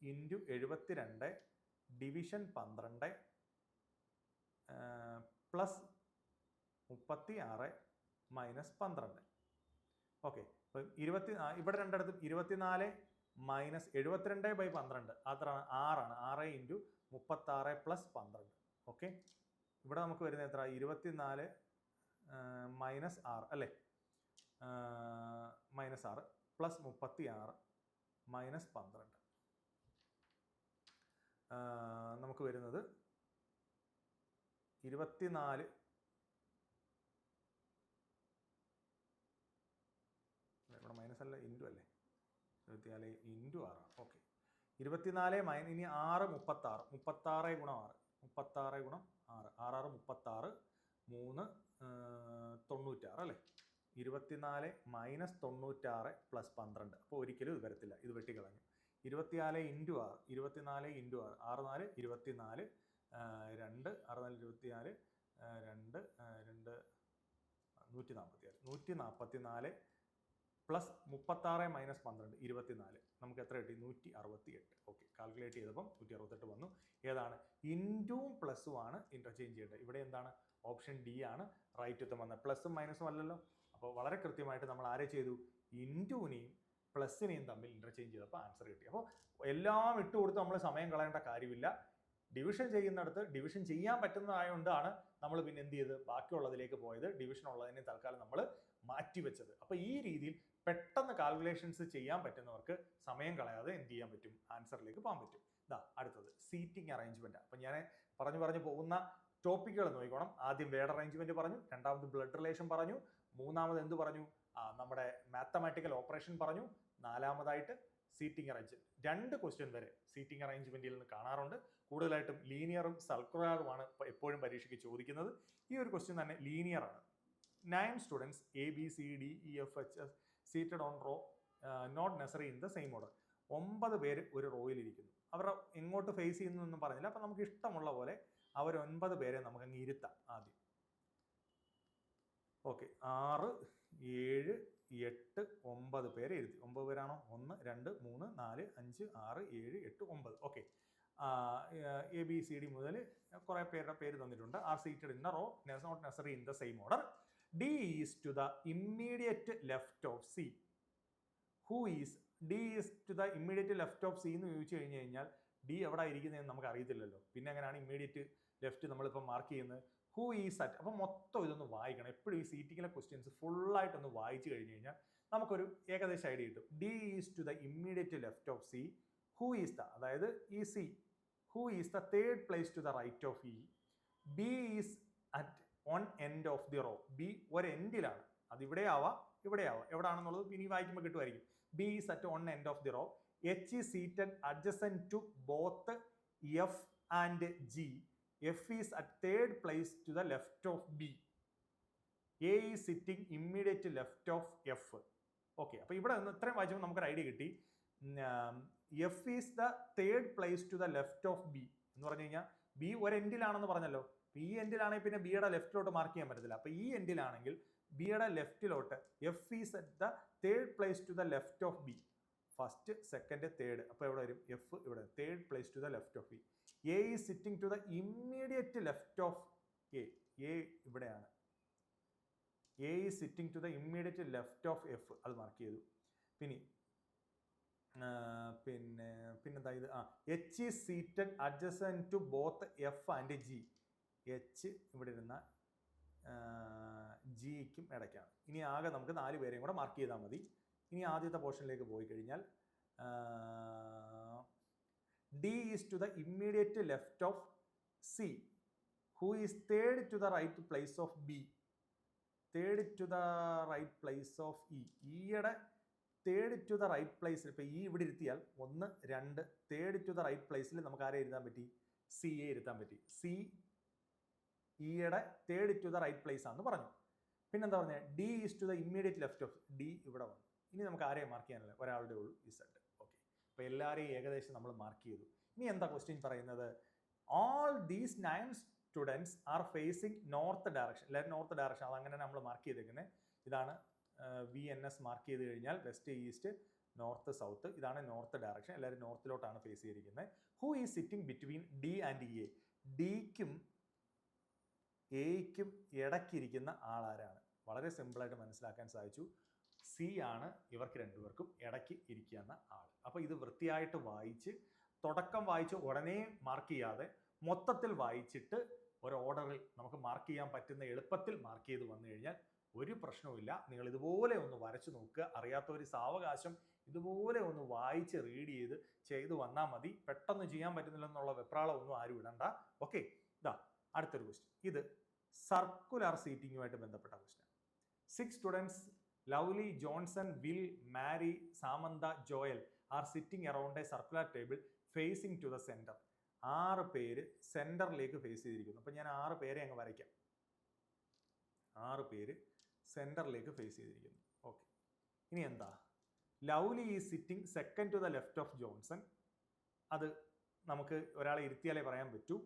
× 72 ഡിവിഷൻ 12 + 36 - 12. ഓക്കെ, അപ്പം ഇവിടെ രണ്ടിടത്തും 24 - 72/12 അത്രയാണ് 6 × 36 + 12. ഓക്കെ, ഇവിടെ നമുക്ക് വരുന്നത് എത്ര? 24 - 6 അല്ലേ, -6 + 36 - 12. നമുക്ക് വരുന്നത് 24 ഇവിടെ മൈനസ് അല്ല, ഇൻറ്റു അല്ലേ, 24 × 6. ഓക്കെ, 24 ഇനി 6 36 36 × 6 36 × 6 6 36 3 96 അല്ലേ. 24 - 96 + 12. അപ്പോൾ ഒരിക്കലും ഇത് വരത്തില്ല, ഇത് വെട്ടിക്കളഞ്ഞു. 24 × 6 24 × 6 6 4 24 2 6 4 24 2 2 144 144 + 36 - 12 24. നമുക്ക് എത്ര കിട്ടി? 168. ഓക്കെ, കാൽക്കുലേറ്റ് ചെയ്തപ്പം 168 വന്നു. ഏതാണ്? ഇൻറ്റും പ്ലസും ആണ് ഇന്റർചേഞ്ച് ചെയ്യേണ്ടത്. ഇവിടെ എന്താണ്? ഓപ്ഷൻ ഡി ആണ് റൈറ്റ് ഉത്തരം വന്നത്. പ്ലസും മൈനസും അല്ലല്ലോ. അപ്പോൾ വളരെ കൃത്യമായിട്ട് നമ്മൾ ആരെ ചെയ്തു? ഇൻറ്റുവിനെയും പ്ലസിനെയും തമ്മിൽ ഇന്റർചേഞ്ച് ചെയ്തപ്പോൾ ആൻസർ കിട്ടി. അപ്പോൾ എല്ലാം ഇട്ടുകൊടുത്ത് നമ്മൾ സമയം കളയേണ്ട കാര്യമില്ല. ഡിവിഷൻ ചെയ്യുന്നിടത്ത് ഡിവിഷൻ ചെയ്യാൻ പറ്റുന്നതായതുകൊണ്ടാണ് നമ്മൾ പിന്നെ എന്ത് ചെയ്ത് ബാക്കിയുള്ളതിലേക്ക് പോയത്. ഡിവിഷൻ ഉള്ളതിനെ തൽക്കാലം നമ്മൾ മാറ്റിവെച്ചത്. അപ്പോൾ ഈ രീതിയിൽ പെട്ടെന്ന് കാൽക്കുലേഷൻസ് ചെയ്യാൻ പറ്റുന്നവർക്ക് സമയം കളയാതെ എന്ത് ചെയ്യാൻ പറ്റും? ആൻസറിലേക്ക് പോകാൻ പറ്റും. അടുത്തത് സീറ്റിംഗ് അറേഞ്ച്മെന്റ്. അപ്പം ഞാൻ പറഞ്ഞു പോകുന്ന ടോപ്പിക്കുകൾ നോക്കിക്കോണം. ആദ്യം വേർഡ് അറേഞ്ച്മെന്റ് പറഞ്ഞു, രണ്ടാമത് ബ്ലഡ് റിലേഷൻ പറഞ്ഞു, മൂന്നാമത് എന്ത് പറഞ്ഞു? നമ്മുടെ മാത്തമാറ്റിക്കൽ ഓപ്പറേഷൻ പറഞ്ഞു, നാലാമതായിട്ട് സീറ്റിംഗ് അറേഞ്ച്മെന്റ്. 2 ക്വസ്റ്റ്യൻ വരെ സീറ്റിംഗ് അറേഞ്ച്മെന്റിൽ നിന്ന് കാണാറുണ്ട്. കൂടുതലായിട്ടും ലീനിയറും സർക്കുലറുമാണ് എപ്പോഴും പരീക്ഷയ്ക്ക് ചോദിക്കുന്നത്. ഈ ഒരു ക്വസ്റ്റ്യൻ തന്നെ ലീനിയർ ആണ്. 9 students ABCDEFH seated on row not necessarily in the same order. 9 പേര് ഒരു റോയിൽ ഇരിക്കുന്നു. അവർ എങ്ങോട്ട് ഫേസ് ചെയ്യുന്നു എന്നും പറഞ്ഞില്ല. അപ്പം നമുക്ക് ഇഷ്ടമുള്ള പോലെ അവർ 9 പേരെ നമുക്ക് അങ്ങ് ഇരുത്താം ആദ്യം. ഓക്കെ, 6, 7, 8, 9 പേരെ ഇരുത്തി. 9 പേരാണോ? 1, 2, 3, 4, 5, 6, 7, 8, 9. ഓക്കെ, ABCD മുതൽ കുറേ പേരുടെ പേര് തന്നിട്ടുണ്ട്. Are seated in a row not necessarily in the same order. D is to the immediate left of C. Who is D is to the immediate left of C എന്ന് ചോദിച്ചു കഴിഞ്ഞാൽ D എവിടെ ഇരിക്കുന്നതെന്ന് നമുക്ക് അറിയത്തില്ലല്ലോ. പിന്നെ എങ്ങനെയാണ് ഇമ്മീഡിയറ്റ് ലെഫ്റ്റ് നമ്മളിപ്പോൾ mark ചെയ്യുന്നത്? Who is at. അപ്പം മൊത്തം ഇതൊന്ന് വായിക്കണം. എപ്പോഴും ഈ സീറ്റിങ്ങിലെ ക്വസ്റ്റ്യൻസ് ഫുള്ളായിട്ടൊന്ന് വായിച്ചു കഴിഞ്ഞ് കഴിഞ്ഞാൽ നമുക്കൊരു ഏകദേശം ഐഡിയ കിട്ടും. D is to the immediate left of C. Who is the, അതായത് ഈ C. Who is the third place to the right of E. B is at on end of the row. B ഒരു എൻഡിലാണ്. അത് ഇവിടെ ആവാം, ഇവിടെ ആവാം. എവിടെയാണെന്നുള്ളത് ഇനി വായിക്കുമ്പോൾ കിട്ടുമായിരിക്കും. B is at on end of the row. H is seated adjacent to both F and G. F is at third place to the left of B. A is sitting immediate left of F. Okay, അപ്പോൾ ഇവിടെ നിന്ന് ഇത്രയും വായിച്ചപ്പോൾ നമുക്കൊരു idea കിട്ടി. F is the third place to the left of B എന്ന് പറഞ്ഞു കഴിഞ്ഞാൽ B ഒരു എൻഡിലാണെന്ന് പറഞ്ഞല്ലോ. ഈ എൻഡിലാണെങ്കിൽ പിന്നെ ബിയുടെ ലെഫ്റ്റിലോട്ട് മാർക്ക് ചെയ്യാൻ പറ്റത്തില്ല. അപ്പോൾ ഈ എൻഡിലാണെങ്കിൽ ബിയുടെ ലെഫ്റ്റിലോട്ട് F is at the third place to the left of B. First, second, third. അപ്പോൾ എവിടെ വരും? F ഇവിടെ, third place to the left of B. A is sitting to the immediate left of A. A ഇവിടെയാണ്. A is sitting to the immediate left of F. അത് mark ചെയ്തു. പിന്നെന്താ ഇത്? H is seated adjacent to both F and G. H ഇവിടെ ഇരുന്ന ജിക്കും ഇടയ്ക്കാണ്. ഇനി ആകെ നമുക്ക് 4 പേരെയും കൂടെ മാർക്ക് ചെയ്താൽ മതി. ഇനി ആദ്യത്തെ പോർഷനിലേക്ക് പോയി കഴിഞ്ഞാൽ D is to the immediate left of C. Who is third to the right place of B. Third to the right place of E. ഈയുടെ തേർഡ് ടു ദ റൈറ്റ് പ്ലേസിൽ, ഇപ്പോൾ ഈ ഇവിടെ ഇരുത്തിയാൽ 1, 2, തേർഡ് ടു ദ റൈറ്റ് പ്ലേസിൽ നമുക്ക് ആരെ ഇരുത്താൻ പറ്റി? C യെ ഇരുത്താൻ പറ്റി. C ഈയുടെ third to the right place ആണെന്ന് പറഞ്ഞു. പിന്നെന്താ പറഞ്ഞത്? D is to the immediate left of D ഇവിടെ വന്നു. ഇനി നമുക്ക് ആരെയും മാർക്ക് ചെയ്യാനല്ല, ഒരാളുടെ ഉള്ളൂ, Z. ഓക്കെ, അപ്പോൾ എല്ലാവരെയും ഏകദേശം നമ്മൾ മാർക്ക് ചെയ്തു. ഇനി എന്താ ക്വസ്റ്റ്യൻ പറയുന്നത്? All these 9 students are facing north direction. എല്ലാവരും നോർത്ത് ഡയറക്ഷൻ, അതങ്ങനെ നമ്മൾ മാർക്ക് ചെയ്തേക്കുന്നത്. ഇതാണ് VNS മാർക്ക് ചെയ്ത് കഴിഞ്ഞാൽ വെസ്റ്റ്, ഈസ്റ്റ്, നോർത്ത്, സൗത്ത്. ഇതാണ് നോർത്ത് ഡയറക്ഷൻ. എല്ലാവരും നോർത്തിലോട്ടാണ് ഫേസ് ചെയ്തിരിക്കുന്നത്. Who is sitting between D and E. ഡിക്കും എയ്ക്കും ഇടയ്ക്കിരിക്കുന്ന ആളാരാണ്? വളരെ സിമ്പിളായിട്ട് മനസ്സിലാക്കാൻ സാധിച്ചു. C ആണ് ഇവർക്ക് രണ്ടുപേർക്കും ഇടയ്ക്ക് ഇരിക്കുന്ന ആൾ. അപ്പോൾ ഇത് വൃത്തിയായിട്ട് വായിച്ച്, തുടക്കം വായിച്ച് ഉടനെ മാർക്ക് ചെയ്യാതെ മൊത്തത്തിൽ വായിച്ചിട്ട് ഒരു ഓർഡറിൽ നമുക്ക് മാർക്ക് ചെയ്യാൻ പറ്റുന്ന എളുപ്പത്തിൽ മാർക്ക് ചെയ്ത് വന്നു കഴിഞ്ഞാൽ ഒരു പ്രശ്നവുമില്ല. നിങ്ങൾ ഇതുപോലെ ഒന്ന് വരച്ചു നോക്കുക. അറിയാത്തവർ സാവകാശം ഇതുപോലെ ഒന്ന് വായിച്ച് റീഡ് ചെയ്ത് വന്നാൽ മതി. പെട്ടെന്ന് ചെയ്യാൻ പറ്റുന്നില്ലെന്നുള്ള വെപ്രാളം ഒന്നും ആരും ഇടണ്ട. ഓക്കെ, ഇതാ അടുത്തൊരു ക്വസ്റ്റ്യൻ. ഇത് സർക്കുലർ സീറ്റിങ്ങുമായിട്ട് ബന്ധപ്പെട്ട question. 6 students Lovely, Johnson, Will, Mary, Samantha, Joel are sitting around a circular table facing to the center. 6 പേര് സെന്ററിലേക്ക് ഫേസ് ചെയ്തിരിക്കുന്നു. അപ്പം ഞാൻ 6 പേരെ അങ്ങ് വരയ്ക്കാം. 6 പേര് സെന്ററിലേക്ക് ഫേസ് ചെയ്തിരിക്കുന്നു. ഓക്കെ, ഇനി എന്താ? Lovely is sitting second to the left of Johnson. അത് നമുക്ക് ഒരാളെ ഇരുത്തിയാലേ പറയാൻ പറ്റൂ.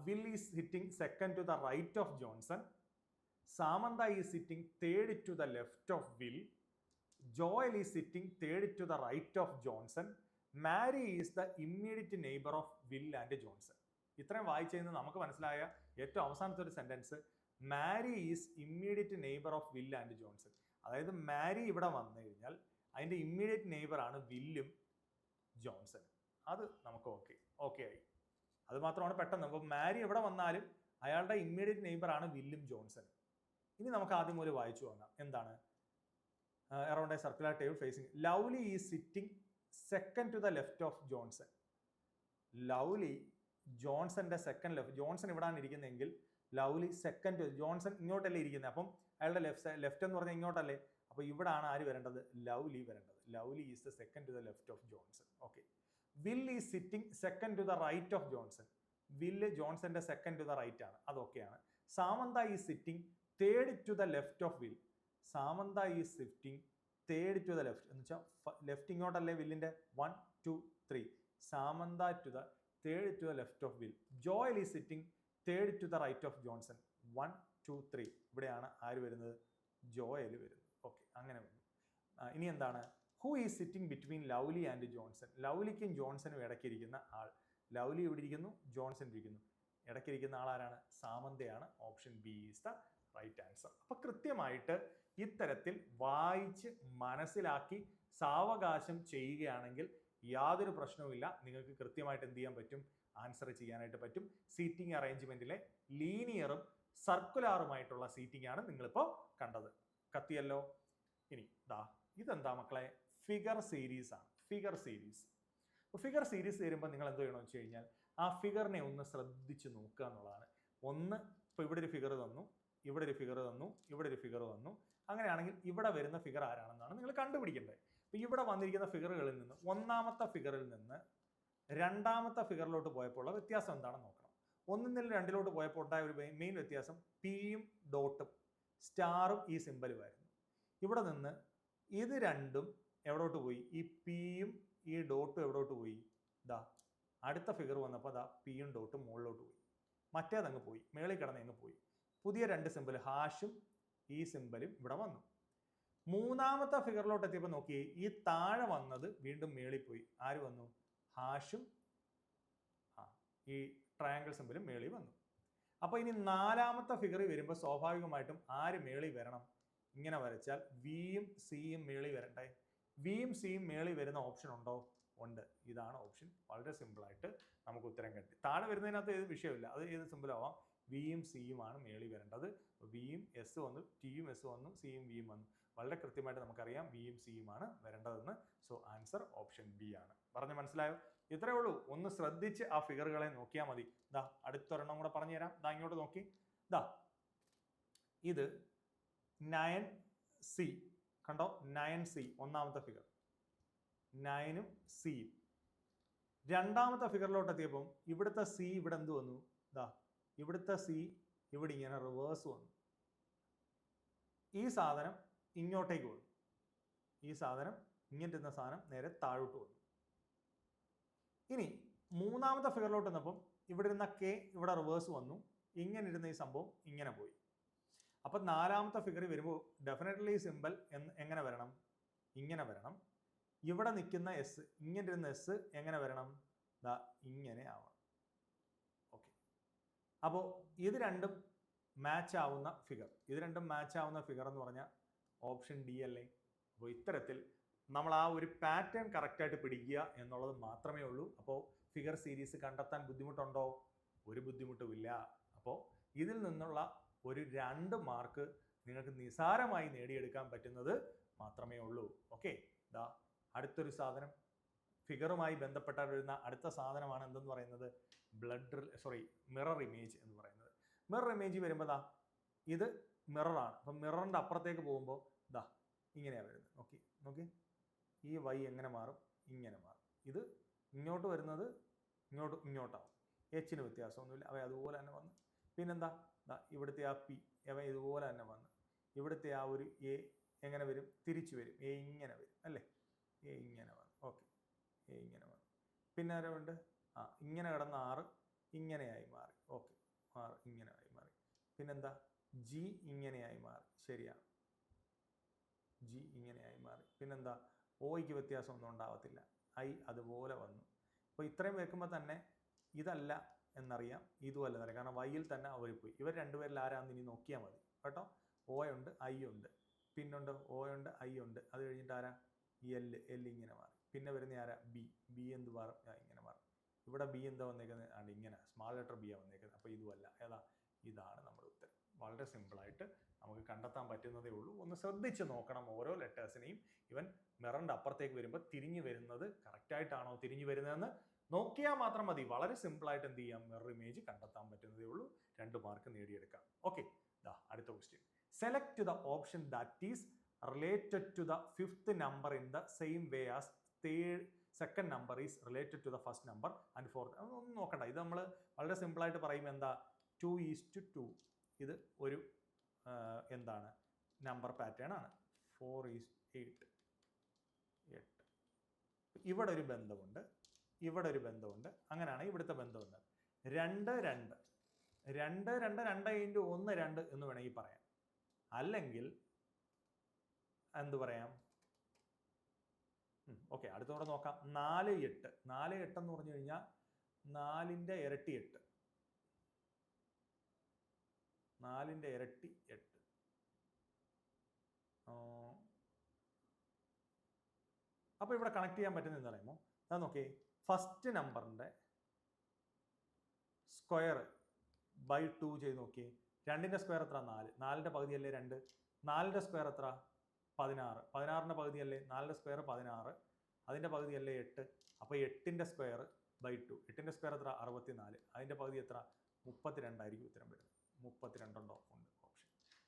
Will is sitting second to the right of Johnson. Samantha is sitting third to the left of Will. Joel is sitting third to the right of Johnson. Mary is the immediate neighbour of Will and Johnson. ഇത്രയും വായിച്ചതിന് നമുക്ക് മനസ്സിലായ ഏറ്റവും അവസാനത്തെ ഒരു sentence, Mary is immediate neighbour of Will and Johnson. അതായത് മാരി ഇവിടെ വന്നു കഴിഞ്ഞാൽ അതിൻ്റെ ഇമ്മീഡിയറ്റ് നെയ്ബർ ആണ് വില്ലും ജോൺസൺ. അത് നമുക്ക് ഓക്കെ ആയി. അത് മാത്രമാണ് പെട്ടെന്ന്. അപ്പോൾ മാരി എവിടെ വന്നാലും അയാളുടെ ഇമ്മീഡിയറ്റ് നെയ്ബർ ആണ് വില്ലും ജോൺസൺ. ഇനി നമുക്ക് ആദ്യം ഒരു വായിച്ചു വാങ്ങാം. എന്താണ്? Around a circular table facing. Lovely is sitting second to the left of Johnson. Lovely ജോൺസന്റെ സെക്കൻഡ് ലെഫ്റ്റ്. ജോൺസൺ ഇവിടാണ് ഇരിക്കുന്നതെങ്കിൽ ലവ്ലി സെക്കൻഡ്. ജോൺസൺ ഇങ്ങോട്ടല്ലേ ഇരിക്കുന്നത്. അപ്പം അയാളുടെ ലെഫ്റ്റ് എന്ന് പറഞ്ഞാൽ ഇങ്ങോട്ടല്ലേ. അപ്പോൾ ഇവിടാണ് ആര് വരേണ്ടത്? ലവ്ലി വരേണ്ടത്. Lovely is the second to the left of Johnson. Okay, Will is sitting second to the right of Johnson. Will ജോൺസന്റെ സെക്കൻഡ് ടു ദ റൈറ്റ് ആണ്, അതൊക്കെയാണ്. Samantha is sitting third to the left of Will. Samantha is sitting third to the left എന്ന് വെച്ചാൽ left ഇങ്ങോട്ടല്ലേ വില്ലിന്റെ 1 2 3. Samantha to the third to the left of Will. Joel is sitting third to the right of Johnson. 1 2 3. ഇവിടെയാണ് ആര് വരുന്നത്? Joel വരുന്നത്. Okay, അങ്ങനെ വന്നു. ഇനി എന്താണ്? Who is sitting between Lovely and Johnson. ലവ്ലിക്കും ജോൺസനും ഇടയ്ക്കിരിക്കുന്ന ആൾ. ലവ്ലി ഇവിടെ ഇരിക്കുന്നു, ജോൺസൺ ഇരിക്കുന്നു. ഇടയ്ക്കിരിക്കുന്ന ആളാരാണ്? സാമന്തയാണ്. Option B is the right answer. അപ്പൊ കൃത്യമായിട്ട് ഇത്തരത്തിൽ വായിച്ച് മനസ്സിലാക്കി സാവകാശം ചെയ്യുകയാണെങ്കിൽ യാതൊരു പ്രശ്നവുമില്ല. നിങ്ങൾക്ക് കൃത്യമായിട്ട് എന്ത് ചെയ്യാൻ പറ്റും? ആൻസർ ചെയ്യാനായിട്ട് പറ്റും. സീറ്റിംഗ് അറേഞ്ച്മെന്റിലെ ലീനിയറും സർക്കുലാറുമായിട്ടുള്ള സീറ്റിംഗ് ആണ് നിങ്ങളിപ്പോൾ കണ്ടത്. കത്തിയല്ലോ. ഇനി ഇതെന്താ മക്കളെ? ഫിഗർ സീരീസ് ആണ്. Figure series. ഫിഗർ സീരീസ് വരുമ്പോൾ നിങ്ങൾ എന്ത് ചെയ്യണമെന്ന് വെച്ച് കഴിഞ്ഞാൽ ആ ഫിഗറിനെ ഒന്ന് ശ്രദ്ധിച്ച് നോക്കുക എന്നുള്ളതാണ്. ഒന്ന്, ഇപ്പോൾ ഇവിടെ ഒരു ഫിഗർ തന്നു, ഇവിടെ ഒരു ഫിഗർ തന്നു, ഇവിടെ ഒരു ഫിഗർ തന്നു. അങ്ങനെയാണെങ്കിൽ ഇവിടെ വരുന്ന ഫിഗർ ആരാണെന്നാണ് നിങ്ങൾ കണ്ടുപിടിക്കേണ്ടത്. അപ്പോൾ ഇവിടെ വന്നിരിക്കുന്ന ഫിഗറുകളിൽ നിന്ന് ഒന്നാമത്തെ ഫിഗറിൽ നിന്ന് രണ്ടാമത്തെ ഫിഗറിലോട്ട് പോയപ്പോൾ ഉള്ള വ്യത്യാസം എന്താണെന്ന് നോക്കണം. ഒന്നിൽ നിന്ന് രണ്ടിലോട്ട് പോയപ്പോൾ ഉണ്ടായ ഒരു മെയിൻ വ്യത്യാസം പിയും ഡോട്ടും സ്റ്റാറും ഈ സിമ്പലുമായിരുന്നു. ഇവിടെ നിന്ന് ഇത് രണ്ടും എവിടോട്ട് പോയി? ഈ പിയും ഈ ഡോട്ടും എവിടോട്ട് പോയി? അടുത്ത ഫിഗർ വന്നപ്പോൾ പിയും ഡോട്ടും മുകളിലോട്ട് പോയി. മറ്റേതങ്ങ് പോയി, മേളിൽ കിടന്ന് അങ്ങ് പോയി. പുതിയ രണ്ട് സിമ്പൽ ഹാഷും ഈ സിമ്പലും ഇവിടെ വന്നു. മൂന്നാമത്തെ ഫിഗറിലോട്ട് എത്തിയപ്പോൾ നോക്കിയേ, ഈ താഴെ വന്നത് വീണ്ടും മേളിൽ പോയി. ആര് വന്നു? ഹാഷും ഈ ട്രയാങ്കിൾ സിമ്പലും മേളിൽ വന്നു. അപ്പോൾ ഇനി നാലാമത്തെ ഫിഗറിൽ വരുമ്പോൾ സ്വാഭാവികമായിട്ടും ആര് മേളിൽ വരണം? ഇങ്ങനെ വരച്ചാൽ വിയും സിയും മേളിൽ വരണ്ടേ? വിയും സിയും മേളിൽ വരുന്ന ഓപ്ഷൻ ഉണ്ടോ? ഉണ്ട്. ഇതാണ് ഓപ്ഷൻ. വളരെ സിമ്പിളായിട്ട് നമുക്ക് ഉത്തരം കിട്ടി. താഴെ വരുന്നതിനകത്ത് ഏത് വിഷയമില്ല, അത് ഏത് സിമ്പിളാവാം. വിയും സിയുമാണ് മേളിൽ വരേണ്ടത്. വിയും എസ് വന്നു, ടിയും എസ് വന്നു, സിയും വിയും വന്നു. വളരെ കൃത്യമായിട്ട് നമുക്കറിയാം വിയും സിയുമാണ് വരേണ്ടതെന്ന്. സോ ആൻസർ ഓപ്ഷൻ ബി ആണ്. പറഞ്ഞ് മനസ്സിലായോ? ഇത്രയേ ഉള്ളൂ. ഒന്ന് ശ്രദ്ധിച്ച് ആ ഫിഗറുകളെ നോക്കിയാൽ മതി. അടുത്തൊരെണ്ണം കൂടെ പറഞ്ഞു തരാം. ഇങ്ങോട്ട് നോക്കി. ഇത് 9C കണ്ടോ? 9C ഒന്നാമത്തെ ഫിഗർ, 9ഉം സിയും. രണ്ടാമത്തെ ഫിഗറിലോട്ട് എത്തിയപ്പം ഇവിടുത്തെ സി ഇവിടെ എന്ത് വന്നു? ഇവിടുത്തെ സി ഇവിടെ ഇങ്ങനെ റിവേഴ്സ് വന്നു. ഈ സാധനം ഇങ്ങോട്ടേക്ക് വന്നു. ഈ സാധനം ഇങ്ങോട്ടിരുന്ന സാധനം നേരെ താഴോട്ട് വന്നു. ഇനി മൂന്നാമത്തെ ഫിഗറിലോട്ട് വന്നപ്പം ഇവിടെ ഇരുന്ന കെ ഇവിടെ റിവേഴ്സ് വന്നു. ഇങ്ങനെ ഇരുന്ന ഈ സംഭവം ഇങ്ങനെ പോയി. അപ്പം നാലാമത്തെ ഫിഗറിൽ വരുമ്പോൾ ഡെഫിനറ്റ്ലി സിമ്പിൾ എങ്ങനെ വരണം? ഇങ്ങനെ വരണം. ഇവിടെ നിൽക്കുന്ന എസ്, ഇങ്ങനെ ഇരുന്ന എസ് എങ്ങനെ വരണം? ഇങ്ങനെ ആവണം. ഓക്കെ. അപ്പോൾ ഇത് രണ്ടും മാച്ച് ആവുന്ന ഫിഗർ, എന്ന് പറഞ്ഞാൽ ഓപ്ഷൻ ഡി അല്ലേ? അപ്പോൾ ഇത്തരത്തിൽ നമ്മൾ ആ ഒരു പാറ്റേൺ കറക്റ്റായിട്ട് പിടിക്കുക എന്നുള്ളത് മാത്രമേ ഉള്ളൂ. അപ്പോൾ ഫിഗർ സീരീസ് കണ്ടെത്താൻ ബുദ്ധിമുട്ടുണ്ടോ? ഒരു ബുദ്ധിമുട്ടുമില്ല. അപ്പോൾ ഇതിൽ നിന്നുള്ള ഒരു 2 മാർക്ക് നിങ്ങൾക്ക് നിസാരമായി നേടിയെടുക്കാൻ പറ്റുന്നത് മാത്രമേ ഉള്ളൂ. ഓക്കെ. അടുത്തൊരു സാധനം ഫിഗറുമായി ബന്ധപ്പെട്ട വരുന്ന അടുത്ത സാധനമാണ് എന്തെന്ന് പറയുന്നത്? മിറർ ഇമേജ് എന്ന് പറയുന്നത്. മിറർ ഇമേജ് വരുമ്പോൾ ഇത് മിററാണ്. അപ്പം മിററിൻ്റെ അപ്പുറത്തേക്ക് പോകുമ്പോൾ ഇങ്ങനെയാണ് വരുന്നത്. നോക്കി ഈ വൈ എങ്ങനെ മാറും? ഇങ്ങനെ മാറും. ഇത് ഇങ്ങോട്ട് വരുന്നത് ഇങ്ങോട്ടാവും. എച്ചിന് വ്യത്യാസമൊന്നുമില്ല, അവ അതുപോലെ തന്നെ വന്ന്. പിന്നെന്താ? ഇവിടുത്തെ ആ പി അവ ഇതുപോലെ തന്നെ വന്ന്. ഇവിടുത്തെ ആ ഒരു എ എങ്ങനെ വരും? തിരിച്ചു വരും. എ ഇങ്ങനെ വരും അല്ലേ? എ ഇങ്ങനെ വന്നു. ഓക്കെ, എ ഇങ്ങനെ വന്നു. പിന്നെ ആരുണ്ട്? ഇങ്ങനെ കിടന്ന 6 ഇങ്ങനെയായി മാറി. ഓക്കെ, 6 ഇങ്ങനെയായി മാറി. പിന്നെന്താ? ജി ഇങ്ങനെയായി മാറി. ശരിയാണ്, ജി ഇങ്ങനെയായി മാറി. പിന്നെന്താ? ഓയ്ക്ക് വ്യത്യാസമൊന്നും ഉണ്ടാവത്തില്ല. ഐ അതുപോലെ വന്നു. അപ്പോൾ ഇത്രയും വെക്കുമ്പോൾ തന്നെ ഇതല്ല എന്നറിയാം, ഇതുമല്ല എന്നറിയാം. കാരണം വൈയിൽ തന്നെ അവർ പോയി. ഇവർ രണ്ടുപേരിൽ ആരാന്ന് ഇനി നോക്കിയാൽ മതി കേട്ടോ. ഓ ഉണ്ട്, ഐ ഉണ്ട്, പിന്നുണ്ട് ഓ ഉണ്ട്, ഐ ഉണ്ട്. അത് കഴിഞ്ഞിട്ട് ആരാ? എൽ ഇങ്ങനെ മാറി. പിന്നെ വരുന്ന ആരാ? ബി എന്ത് മാറും? ഇങ്ങനെ മാറും. ഇവിടെ ബി എന്താ വന്നേക്കുന്നത്? ഇങ്ങനെ സ്മാൾ ലെറ്റർ ബി ആണ് വന്നേക്കുന്നത്. അപ്പോൾ ഇതുമല്ല. ഇതാണ് നമ്മുടെ ഉത്തരം. വളരെ സിമ്പിളായിട്ട് നമുക്ക് കണ്ടെത്താൻ പറ്റുന്നതേ ഉള്ളൂ. ഒന്ന് ശ്രദ്ധിച്ച് നോക്കണം ഓരോ ലെറ്റേഴ്സിനെയും. ഇവൻ മിററിൻ്റെ അപ്പുറത്തേക്ക് വരുമ്പോൾ തിരിഞ്ഞു വരുന്നത് കറക്റ്റായിട്ടാണോ തിരിഞ്ഞു വരുന്നതെന്ന് നോക്കിയാൽ മാത്രം മതി. വളരെ സിമ്പിളായിട്ട് എന്ത് ചെയ്യാം? മിറർ ഇമേജ് കണ്ടെത്താൻ പറ്റുന്നതേ ഉള്ളൂ. 2 മാർക്ക് നേടിയെടുക്കാം. ഓക്കെ. അടുത്ത question. Select the option that is related to the 5th number in the same way as second number is related to the first number and fourth. ഒന്നും നോക്കണ്ട, ഇത് നമ്മൾ വളരെ സിമ്പിളായിട്ട് പറയും. എന്താ 2:2. ഇത് ഒരു എന്താണ് നമ്പർ പാറ്റേൺ ആണ്. 4:8. ഇവിടെ ഒരു ബന്ധമുണ്ട്, ഇവിടെ ഒരു ബന്ധമുണ്ട്. അങ്ങനെയാണ് ഇവിടുത്തെ ബന്ധമുണ്ട്. 2, 2. 2, 2, 2 × 1, 2 എന്ന് വേണമെങ്കിൽ പറയാം. അല്ലെങ്കിൽ എന്ത് പറയാം? ഓക്കെ, അടുത്തോടെ നോക്കാം. 4, 8. 4, 8 എന്ന് പറഞ്ഞു കഴിഞ്ഞാൽ 4ന്റെ ഇരട്ടി 8. 4ന്റെ ഇരട്ടി 8. അപ്പോൾ ഇവിടെ കണക്ട് ചെയ്യാൻ പറ്റുന്ന എന്താ പറയുമ്പോൾ, അത് നോക്കിയേ, ഫസ്റ്റ് നമ്പറിൻ്റെ സ്ക്വയർ ബൈ 2 ചെയ്ത് നോക്കിയേ. 2ന്റെ സ്ക്വയർ എത്ര? 4. 4ന്റെ പകുതിയല്ലേ 2. 4ന്റെ സ്ക്വയർ എത്ര? 16. 16ന്റെ പകുതിയല്ലേ 4ന്റെ സ്ക്വയർ? 16. അതിൻ്റെ പകുതിയല്ലേ 8. അപ്പോൾ 8ന്റെ സ്ക്വയർ ബൈ 2. 8ന്റെ സ്ക്വയർ എത്ര? 64. അതിൻ്റെ പകുതി എത്ര? 32 ആയിരിക്കും ഉത്തരം വരുന്നത്. 32 ഉണ്ടോ? ഉണ്ട്, ഓപ്ഷൻ.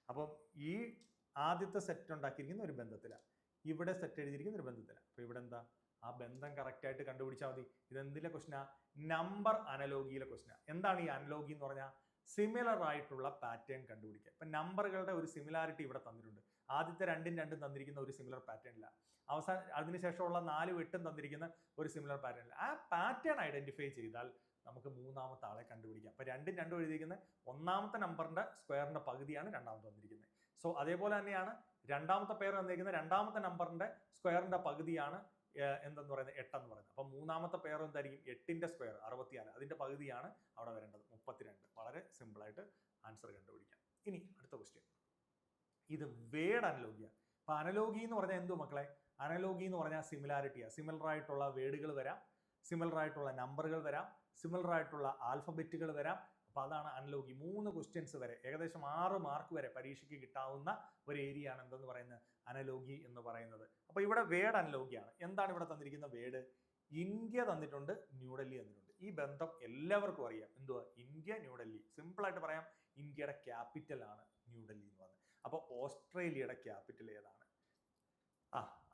അപ്പം ഈ ആദ്യത്തെ സെറ്റ് ഉണ്ടാക്കിയിരിക്കുന്ന ഒരു ബന്ധത്തിലാണ്, ഇവിടെ സെറ്റ് എഴുതിയിരിക്കുന്ന ഒരു ബന്ധത്തിലാണ്. അപ്പോൾ ഇവിടെ എന്താ? ആ ബന്ധം കറക്റ്റായിട്ട് കണ്ടുപിടിച്ചാൽ മതി. ഇതെന്തിലെ ക്വസ്റ്റ്യനാ? നമ്പർ അനലോഗിയിലെ ക്വസ്റ്റ്യനാ. എന്താണ് ഈ അനലോഗി എന്ന് പറഞ്ഞാൽ? സിമിലർ ആയിട്ടുള്ള പാറ്റേൺ കണ്ടുപിടിക്കുക. ഇപ്പം നമ്പറുകളുടെ ഒരു സിമിലാരിറ്റി ഇവിടെ തന്നിട്ടുണ്ട്. ആദ്യത്തെ 2 × 2 തന്നിരിക്കുന്ന ഒരു സിമിലർ പാറ്റേൺ ഇല്ല. അതിനുശേഷമുള്ള 4, 8 തന്നിരിക്കുന്ന ഒരു സിമിലർ പാറ്റേൺ ഇല്ല. ആ പാറ്റേൺ ഐഡന്റിഫൈ ചെയ്താൽ നമുക്ക് മൂന്നാമത്തെ ആളെ കണ്ടുപിടിക്കാം. അപ്പോൾ 2 × 2 എഴുതിയിരിക്കുന്ന ഒന്നാമത്തെ നമ്പറിന്റെ സ്ക്വയറിന്റെ പകുതിയാണ് രണ്ടാമത്തെ വന്നിരിക്കുന്നത്. സോ അതേപോലെ തന്നെയാണ് രണ്ടാമത്തെ പേർ വന്നിരിക്കുന്നത് രണ്ടാമത്തെ നമ്പറിന്റെ സ്ക്വയറിന്റെ പകുതിയാണ് എന്തെന്ന് പറയുന്നത് 8 എന്ന് പറയുന്നത്. അപ്പം മൂന്നാമത്തെ പേർ എന്തായിരിക്കും? 8ന്റെ സ്ക്വയർ 64. അതിന്റെ പകുതിയാണ് അവിടെ വരേണ്ടത് 32. വളരെ സിമ്പിളായിട്ട് ആൻസർ കണ്ടുപിടിക്കാം. ഇനി അടുത്ത ക്വസ്റ്റ്യൻ, ഇത് വേർഡ് അനലോഗിയാണ്. അപ്പൊ അനലോഗി എന്ന് പറഞ്ഞാൽ എന്തോ മക്കളെ? അനലോഗി എന്ന് പറഞ്ഞാൽ സിമിലാരിറ്റിയാണ്. സിമിലർ ആയിട്ടുള്ള വേർഡുകൾ വരാം, സിമിലർ ആയിട്ടുള്ള നമ്പറുകൾ വരാം, സിമിലർ ആയിട്ടുള്ള ആൽഫബറ്റുകൾ വരാം. അപ്പൊ അതാണ് അനലോഗി. 3 ക്വസ്റ്റ്യൻസ് വരെ, ഏകദേശം 6 മാർക്ക് വരെ പരീക്ഷയ്ക്ക് കിട്ടാവുന്ന ഒരു ഏരിയ ആണ് എന്തെന്ന് പറയുന്നത്? അനലോഗി എന്ന് പറയുന്നത്. അപ്പൊ ഇവിടെ വേർഡ് അനലോഗിയാണ്. എന്താണ് ഇവിടെ തന്നിരിക്കുന്ന വേർഡ്? ഇന്ത്യ തന്നിട്ടുണ്ട്, ന്യൂഡൽഹി തന്നിട്ടുണ്ട്. ഈ ബന്ധം എല്ലാവർക്കും അറിയാം. എന്തുവാ? ഇന്ത്യ, ന്യൂഡൽഹി. സിമ്പിൾ ആയിട്ട് പറയാം, ഇന്ത്യയുടെ ക്യാപിറ്റൽ ആണ് ന്യൂഡൽഹി എന്ന് പറഞ്ഞത്. അപ്പോൾ ഓസ്ട്രേലിയയുടെ ക്യാപിറ്റൽ ഏതാണ്?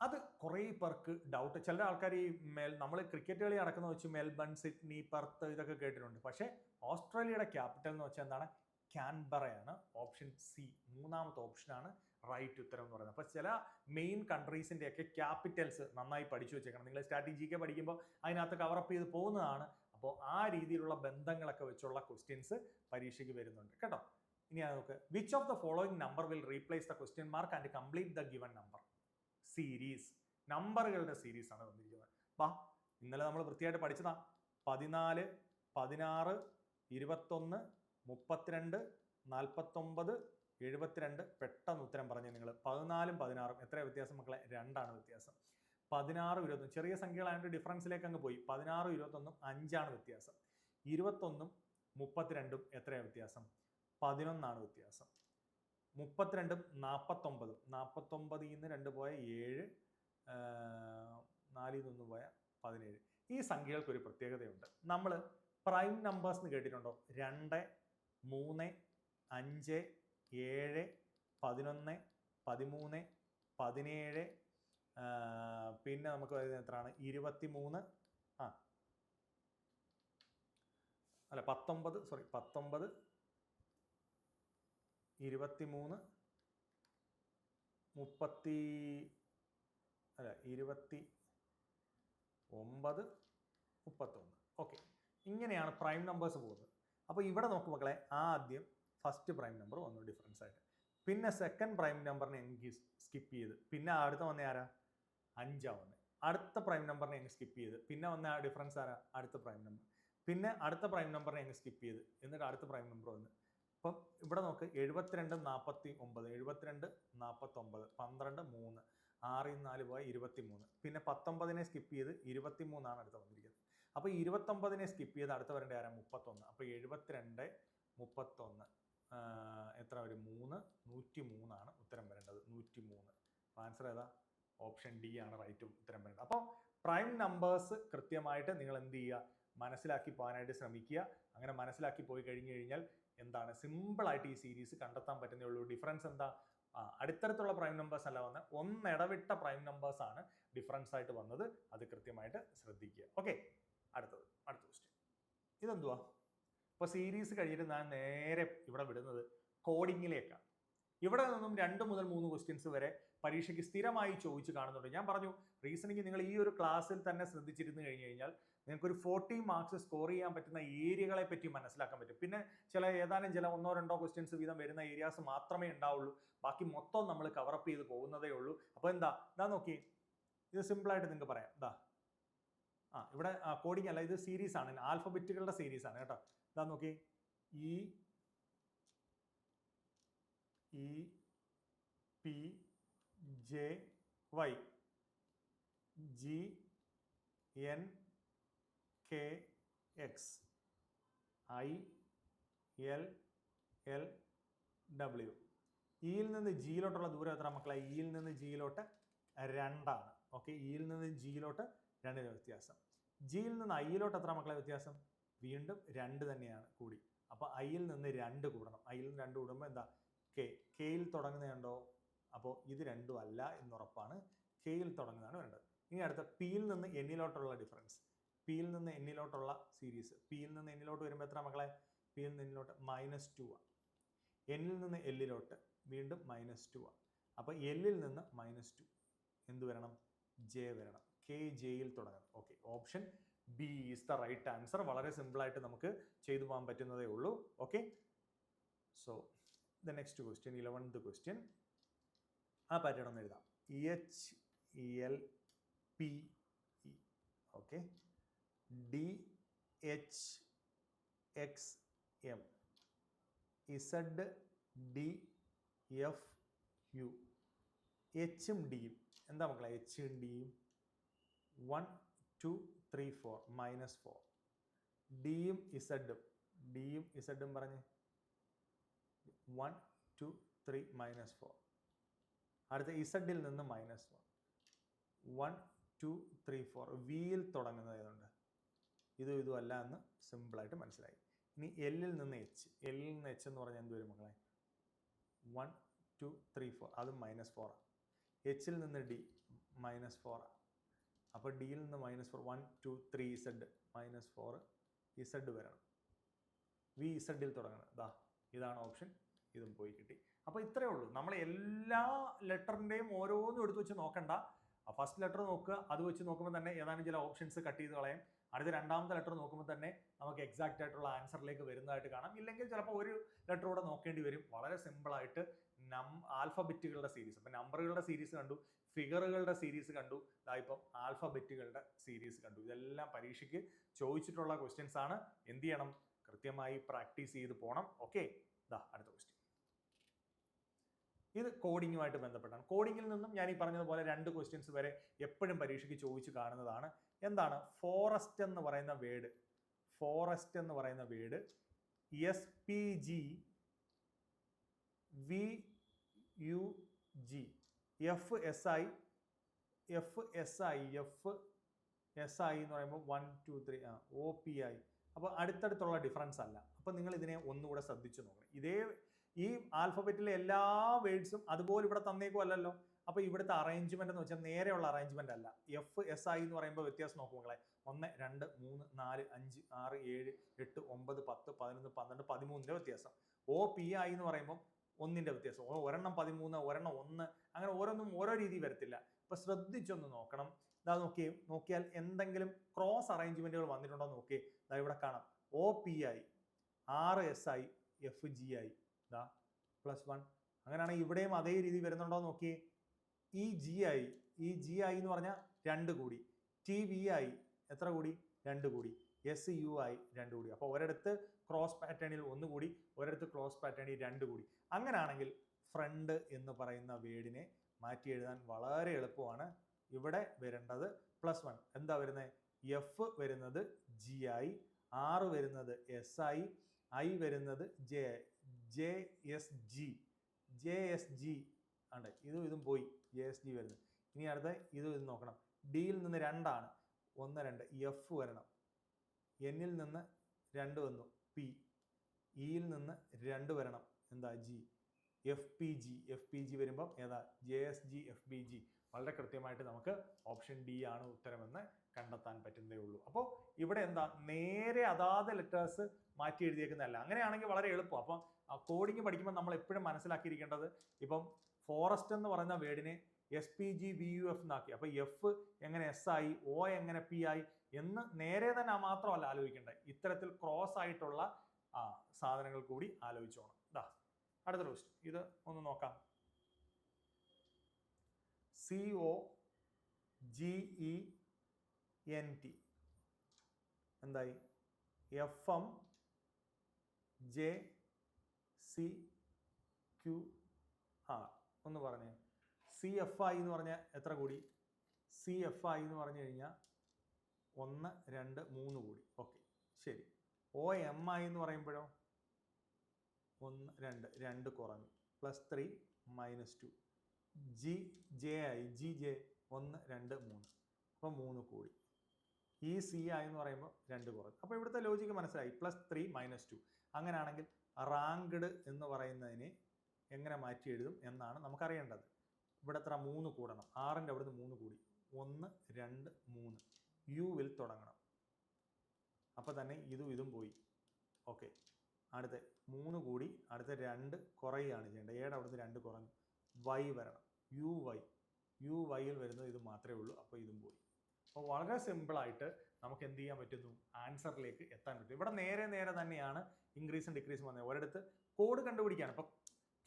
അത് കുറേ പേർക്ക് ഡൗട്ട്. ചില ആൾക്കാർ ഈ നമ്മൾ ക്രിക്കറ്റ് കളി നടക്കുന്ന വെച്ച് മെൽബൺ, സിഡ്നി, പെർത്ത് ഇതൊക്കെ കേട്ടിട്ടുണ്ട്. പക്ഷേ ഓസ്ട്രേലിയയുടെ ക്യാപിറ്റൽ എന്ന് വെച്ചാൽ എന്താണ്? ക്യാൻബറയാണ്. ഓപ്ഷൻ സി, മൂന്നാമത്തെ ഓപ്ഷനാണ് റൈറ്റ് ഉത്തരം എന്ന് പറയുന്നത്. അപ്പോൾ ചില മെയിൻ കൺട്രീസിൻ്റെ ഒക്കെ ക്യാപിറ്റൽസ് നന്നായി പഠിച്ചു വെച്ചേക്കണം. നിങ്ങൾ സ്ട്രാറ്റജിയൊക്കെ പഠിക്കുമ്പോൾ അതിനകത്ത് കവറപ്പ് ചെയ്ത് പോകുന്നതാണ്. അപ്പോൾ ആ രീതിയിലുള്ള ബന്ധങ്ങളൊക്കെ വെച്ചുള്ള ക്വസ്റ്റ്യൻസ് പരീക്ഷയ്ക്ക് വരുന്നുണ്ട് കേട്ടോ. ഇനി നമുക്ക്, which of the following number will replace the question mark and complete the given number? Series, നമ്പറുകളുടെ സീരീസ് ആണ് തന്നിരിക്കുന്നത്. ഇന്നലെ നമ്മൾ വൃത്തിയായിട്ട് പഠിച്ചതാ. 14, 16, 21, 32, 49, 72. പെട്ടെന്ന് ഉത്തരം പറഞ്ഞു നിങ്ങൾ. 14ഉം 16ഉം എത്രയാണ് വ്യത്യാസം മക്കളെ? 2 വ്യത്യാസം. 16, 21 ചെറിയ സംഖ്യകളായതുകൊണ്ട് ഡിഫറൻസിലേക്ക് അങ്ങ് പോയി. 16, 21 5 വ്യത്യാസം. 21ഉം 32ഉം എത്രയാണ് വ്യത്യാസം? 11 വ്യത്യാസം. 32ഉം 49ഉം 49ൽ നിന്ന് 2 പോയ 7, 4ൽ നിന്ന് പോയ 17. ഈ സംഖ്യകൾക്ക് ഒരു പ്രത്യേകതയുണ്ട്. നമ്മൾ പ്രൈം നമ്പേഴ്സ് എന്ന് കേട്ടിട്ടുണ്ടോ? 2, 3, 5, 7, 11, 13, 17, പിന്നെ നമുക്ക് വരുന്നത് എത്രയാണ്? 23, 19, 19, 23, 29, 31. ഓക്കെ, ഇങ്ങനെയാണ് പ്രൈം നമ്പേഴ്സ് പോകുന്നത്. അപ്പോൾ ഇവിടെ നോക്കും മക്കളെ, ആദ്യം ഫസ്റ്റ് പ്രൈം നമ്പർ വന്നു ഡിഫറൻസ് ആയിട്ട്, പിന്നെ സെക്കൻഡ് പ്രൈം നമ്പറിനെ എനിക്ക് സ്കിപ്പ് ചെയ്ത്, പിന്നെ അടുത്ത വന്ന ആരാ? 5 വന്നത്. അടുത്ത പ്രൈം നമ്പറിനെ എങ്ങ് സ്കിപ്പ് ചെയ്ത്, പിന്നെ വന്ന ഡിഫറൻസ് ആരാ? അടുത്ത പ്രൈം നമ്പർ. പിന്നെ അടുത്ത പ്രൈം നമ്പറിനെ എങ്ങ് സ്കിപ്പ് ചെയ്ത്, എന്നിട്ട് അടുത്ത പ്രൈം നമ്പർ വന്ന്. അപ്പം ഇവിടെ നോക്ക്, 72, 49, 72, 49, 12, 3, 6ൽ 4 പോയ 23. പിന്നെ 19നെ സ്കിപ്പ് ചെയ്ത് 23 അടുത്ത വന്നിരിക്കുന്നത്. അപ്പോൾ 29നെ സ്കിപ്പ് ചെയ്ത് അടുത്ത വരേണ്ട ആരാ? 31. അപ്പോൾ 72, 31 എത്ര വരും? 3, 103 ഉത്തരം വരേണ്ടത്. 103. ആൻസർ ഏതാ? ഓപ്ഷൻ ഡി ആണ് റൈറ്റ് ഉത്തരം വരേണ്ടത്. അപ്പോൾ പ്രൈം നമ്പേഴ്സ് കൃത്യമായിട്ട് നിങ്ങൾ എന്ത് ചെയ്യുക? മനസ്സിലാക്കി പോകാനായിട്ട് ശ്രമിക്കുക. അങ്ങനെ മനസ്സിലാക്കി പോയി കഴിഞ്ഞു കഴിഞ്ഞാൽ എന്താണ്? സിമ്പിളായിട്ട് ഈ സീരീസ് കണ്ടെത്താൻ പറ്റുന്നേ ഉള്ളൂ. ഡിഫറൻസ് എന്താ? അടുത്തടുത്തുള്ള പ്രൈം നമ്പേഴ്സ് അല്ല വന്നത്, ഒന്നിടവിട്ട പ്രൈം നമ്പേഴ്സ് ആണ് ഡിഫറൻസ് ആയിട്ട് വന്നത്. അത് കൃത്യമായിട്ട് ശ്രദ്ധിക്കുക. ഓക്കെ, അടുത്ത ക്വസ്റ്റ്യൻ ഇതെന്തുവാ? അപ്പോൾ സീരീസ് കഴിഞ്ഞിട്ട് ഞാൻ നേരെ ഇവിടെ വിടുന്നത് കോഡിങ്ങിലേക്കാണ്. ഇവിടെ നിന്നും 2 മുതൽ 3 ക്വസ്റ്റ്യൻസ് വരെ പരീക്ഷയ്ക്ക് സ്ഥിരമായി ചോദിച്ച് കാണുന്നുണ്ട്. ഞാൻ പറഞ്ഞു റീസണിങ് നിങ്ങൾ ഈ ഒരു ക്ലാസ്സിൽ തന്നെ ശ്രദ്ധിച്ചിരുന്നു കഴിഞ്ഞു കഴിഞ്ഞാൽ നിങ്ങൾക്ക് ഒരു 40 മാർക്സ് സ്കോർ ചെയ്യാൻ പറ്റുന്ന ഏരിയകളെ പറ്റി മനസ്സിലാക്കാൻ പറ്റും. പിന്നെ ചില 1 2 ക്വസ്റ്റ്യൻസ് വീതം വരുന്ന ഏരിയാസ് മാത്രമേ ഉണ്ടാവുള്ളൂ. ബാക്കി മൊത്തം നമ്മൾ കവറപ്പ് ചെയ്ത് പോകുന്നതേ ഉള്ളൂ. അപ്പോൾ എന്താ നോക്കി, ഇത് സിമ്പിളായിട്ട് നിങ്ങൾക്ക് പറയാം. ഇവിടെ കോഡിംഗ് അല്ല, ഇത് സീരീസ് ആണ്, ആൽഫബറ്റുകളുടെ സീരീസ് ആണ് കേട്ടോ. ഇതാ നോക്കി, E P J Y G N K X I L L W. ഇയിൽ നിന്ന് ജിയിലോട്ടുള്ള ദൂരം എത്ര മക്കളെ? ഇയിൽ നിന്ന് ജിയിലോട്ട് 2 ആണ്. ഓക്കെ, ഇയിൽ നിന്ന് ജിയിലോട്ട് 2 വ്യത്യാസം. ജിയിൽ നിന്ന് ഐയിലോട്ട് എത്ര മക്കളെ വ്യത്യാസം? വീണ്ടും 2 തന്നെയാണ് കൂടി. അപ്പോൾ ഐയിൽ നിന്ന് 2 കൂടണം. ഐയിൽ നിന്ന് 2 കൂടുമ്പോൾ എന്താ? കെയിൽ തുടങ്ങുന്നുണ്ടോ? അപ്പോൾ ഇത് 2 അല്ല എന്നുറപ്പാണ്. കെയിൽ തുടങ്ങുന്നതാണ് വേണ്ടത്. ഇനി അടുത്ത പിയിൽ നിന്ന് എന്നിലോട്ടുള്ള ഡിഫറൻസ്. പിയിൽ നിന്ന് എന്നിലോട്ടുള്ള സീരീസ്. പിയിൽ നിന്ന് എന്നിലോട്ട് വരുമ്പോൾ എത്ര മക്കളെ? പിയിൽ നിന്ന് എന്നിലോട്ട് -2 ആണ്. എന്നിൽ നിന്ന് എല്ലിലോട്ട് വീണ്ടും -2 ആണ്. അപ്പോൾ എല്ലിൽ നിന്ന് -2 എന്ത് വരണം? ജെ വരണം. കെ ജെയിൽ തുടങ്ങണം. Okay, option B is the right answer. വളരെ സിമ്പിളായിട്ട് നമുക്ക് ചെയ്തു പോകാൻ പറ്റുന്നതേ ഉള്ളൂ. Okay, so the next question, 11th question. ആ പാറ്റേൺ ഒന്ന് എഴുതാം. EHLPE. ഓക്കെ, DHXM ZDFU. എച്ചും ഡിയും എന്താ മക്കളെ? എച്ചും ഡിയും 1 2 3 4 -4. ഡിയും ഇസഡും പറഞ്ഞ് 1 2 3 -4. അടുത്ത ഇസഡിൽ നിന്ന് -1 1 2 3 4. വിയിൽ തുടങ്ങുന്നത് ഏതുണ്ട്? ഇതും അല്ല എന്ന് സിമ്പിളായിട്ട് മനസ്സിലായി. ഇനി എല്ലിൽ നിന്ന് എച്ച് എന്ന് പറഞ്ഞാൽ എന്ത് വരും മക്കളെ? 1 2 3 4. അതും -4 ആണ്. എച്ചിൽ നിന്ന് ഡി -4 ആണ്. അപ്പോൾ ഡിയിൽ നിന്ന് -4 1 2 3 ഇസഡ് -4 ഇസഡ് വരണം. വി ഇസഡിൽ തുടങ്ങുന്നത് ഇതാണ് ഓപ്ഷൻ. ഇതും പോയി കിട്ടി. അപ്പോൾ ഇത്രയേ ഉള്ളൂ. നമ്മൾ എല്ലാ ലെറ്ററിൻ്റെയും ഓരോന്നും എടുത്ത് വെച്ച് നോക്കണ്ട. ഫസ്റ്റ് ലെറ്റർ നോക്കുക, അത് വെച്ച് നോക്കുമ്പോൾ തന്നെ ഏതാനും ചില ഓപ്ഷൻസ് കട്ട് ചെയ്ത് കളയാം. അടുത്ത രണ്ടാമത്തെ ലെറ്റർ നോക്കുമ്പോൾ തന്നെ നമുക്ക് എക്സാക്റ്റ് ആയിട്ടുള്ള ആൻസറിലേക്ക് വരുന്നതായിട്ട് കാണാം. ഇല്ലെങ്കിൽ ചിലപ്പോൾ ഒരു ലെറ്റർ കൂടെ നോക്കേണ്ടി വരും. വളരെ സിമ്പിളായിട്ട് ആൽഫബറ്റുകളുടെ സീരീസ്, അപ്പം നമ്പറുകളുടെ സീരീസ് കണ്ടു, ഫിഗറുകളുടെ സീരീസ് കണ്ടു, ഇപ്പം ആൽഫബറ്റുകളുടെ സീരീസ് കണ്ടു. ഇതെല്ലാം പരീക്ഷയ്ക്ക് ചോദിച്ചിട്ടുള്ള ക്വസ്റ്റ്യൻസ് ആണ്. എന്ത് ചെയ്യണം? കൃത്യമായി പ്രാക്ടീസ് ചെയ്ത് പോകണം. ഓക്കെ, അടുത്ത ക്വസ്റ്റ്യൻ. ഇത് കോഡിങ്ങുമായിട്ട് ബന്ധപ്പെട്ടാണ്. കോഡിങ്ങിൽ നിന്നും ഞാൻ ഈ പറഞ്ഞതുപോലെ 2 ക്വസ്റ്റ്യൻസ് വരെ എപ്പോഴും പരീക്ഷയ്ക്ക് ചോദിച്ച് കാണുന്നതാണ്. എന്താണ് ഫോറസ്റ്റ് എന്ന് പറയുന്ന വേർഡ്? ഫോറസ്റ്റ് എന്ന് പറയുന്ന വേർഡ് SPGVUG FSI എന്ന് പറയുമ്പോൾ 1 2 3 OPI. അപ്പോൾ അടുത്തടുത്തുള്ള ഡിഫറൻസ് അല്ല. അപ്പോൾ നിങ്ങൾ ഇതിനെ ഒന്നുകൂടെ ശ്രദ്ധിച്ചു നോക്കണം. ഈ ആൽഫബറ്റിലെ എല്ലാ വേർഡ്സും അതുപോലെ ഇവിടെ തന്നേക്കും അല്ലല്ലോ. അപ്പോൾ ഇവിടുത്തെ അറേഞ്ച്മെന്റ് എന്ന് വെച്ചാൽ നേരെയുള്ള അറേഞ്ച്മെന്റ് അല്ല. FSI എന്ന് പറയുമ്പോൾ വ്യത്യാസം നോക്കും മക്കളെ. 1 2 3 4 5 6 7 8 9 10 11 12 13 വ്യത്യാസം. OPI എന്ന് പറയുമ്പോൾ 1 വ്യത്യാസം. ഒരെണ്ണം 13, ഒരെണ്ണം 1, അങ്ങനെ ഓരോന്നും ഓരോ രീതി വരത്തില്ല. അപ്പോൾ ശ്രദ്ധിച്ചൊന്ന് നോക്കണം. നോക്കിയാൽ എന്തെങ്കിലും ക്രോസ് അറേഞ്ച്മെന്റുകൾ വന്നിട്ടുണ്ടോ നോക്കിയേ. ഇവിടെ കാണാം OPI RSI FGI +1. അങ്ങനെയാണെങ്കിൽ ഇവിടെയും അതേ രീതി വരുന്നുണ്ടോ നോക്കിയേ. GI എന്ന് പറഞ്ഞാൽ 2 കൂടി. TVI എത്ര കൂടി? 2 കൂടി. SUI 2 കൂടി. അപ്പോൾ ഒരിടത്ത് ക്രോസ് പാറ്റേണിൽ 1 കൂടി, ഒരിടത്ത് ക്രോസ് പാറ്റേണിൽ 2 കൂടി. അങ്ങനെയാണെങ്കിൽ ഫ്രണ്ട് എന്ന് പറയുന്ന വേർഡിനെ മാറ്റി എഴുതാൻ വളരെ എളുപ്പമാണ്. ഇവിടെ വരേണ്ടത് +1. എന്താ വരുന്നത്? F വരുന്നത് GI, R വരുന്നത് SI, I വരുന്നത് JSG ആണ്. ഇതും പോയി, JSG വരുന്നത്. ഇനി അടുത്ത ഇത് നോക്കണം. ഡിയിൽ നിന്ന് 2 ആണ്, 1 2. F വരണം. എന്നിൽ നിന്ന് 2 വന്നു, P. ഇയിൽ നിന്ന് 2 വരണം, എന്താ? G. FPG വരുമ്പം ഏതാ JSG FBG വളരെ കൃത്യമായിട്ട് നമുക്ക് ഓപ്ഷൻ ഡി ആണ് ഉത്തരമെന്ന് കണ്ടെത്താൻ പറ്റുന്നതേ ഉള്ളൂ. അപ്പോൾ ഇവിടെ എന്താ നേരെ അതാത് ലെറ്റേഴ്സ് മാറ്റി എഴുതിയേക്കുന്നതല്ല. അങ്ങനെയാണെങ്കിൽ വളരെ എളുപ്പം. അപ്പം കോഡിങ് പഠിക്കുമ്പോൾ നമ്മൾ എപ്പോഴും മനസ്സിലാക്കിയിരിക്കേണ്ടത് ഇപ്പം ഫോറസ്റ്റ് എന്ന് പറയുന്ന വേർഡിനെ SPGVUF എന്നാക്കി. അപ്പോൾ എഫ് എങ്ങനെ എസ് ആയി, ഒ എങ്ങനെ പി ആയി എന്ന് നേരെ തന്നെ മാത്രമല്ല ആലോചിക്കേണ്ടത്, ഇത്തരത്തിൽ ക്രോസ് ആയിട്ടുള്ള സാധനങ്ങൾ കൂടി ആലോചിച്ചോണം. ഇതാ അടുത്ത ക്വസ്റ്റ്യൻ, ഇത് ഒന്ന് നോക്കാം. COGENT എന്തായി? FMJCQR ഒന്ന് പറഞ്ഞേ. CFI എന്ന് പറഞ്ഞാൽ എത്ര കൂടി? CFI എന്ന് പറഞ്ഞു കഴിഞ്ഞാൽ 1 2 3 കൂടി. ഓക്കെ ശരി. OMI എന്ന് പറയുമ്പോഴോ 1 2 2 കുറഞ്ഞു, +3 -2. GJ 1 2 3, അപ്പോൾ 3 കൂടി. ECI എന്ന് പറയുമ്പോൾ 2 കുറഞ്ഞു. അപ്പോൾ ഇവിടുത്തെ ലോജിക്ക് മനസ്സിലായി, +3 -2. അങ്ങനെയാണെങ്കിൽ റാങ്ക്ഡ് എന്ന് പറയുന്നതിനെ എങ്ങനെ മാറ്റി എഴുതും എന്നാണ് നമുക്കറിയേണ്ടത്. ഇവിടെ എത്ര? 3 കൂടണം. 6ൻ്റെ അവിടുന്ന് 3 കൂടി, 1 2 3. യുവിൽ തുടങ്ങണം. അപ്പോൾ തന്നെ ഇതും പോയി. ഓക്കെ അടുത്ത 3 കൂടി, അടുത്ത 2 കുറയുകയാണ് ചെയ്യേണ്ടത്. ഏടെ അവിടുന്ന് 2 കുറഞ്ഞു, Y വരണം. യുവൈയിൽ വരുന്നത് ഇത് മാത്രമേ ഉള്ളൂ. അപ്പോൾ ഇതും പോയി. അപ്പോൾ വളരെ സിമ്പിളായിട്ട് നമുക്ക് എന്ത് ചെയ്യാൻ പറ്റുന്നു? ആൻസറിലേക്ക് എത്താൻ പറ്റും. ഇവിടെ നേരെ തന്നെയാണ് ഇൻക്രീസും ഡിക്രീസും വന്നത്. ഒരിടത്ത് കോഡ് കണ്ടുപിടിക്കുകയാണ്. അപ്പം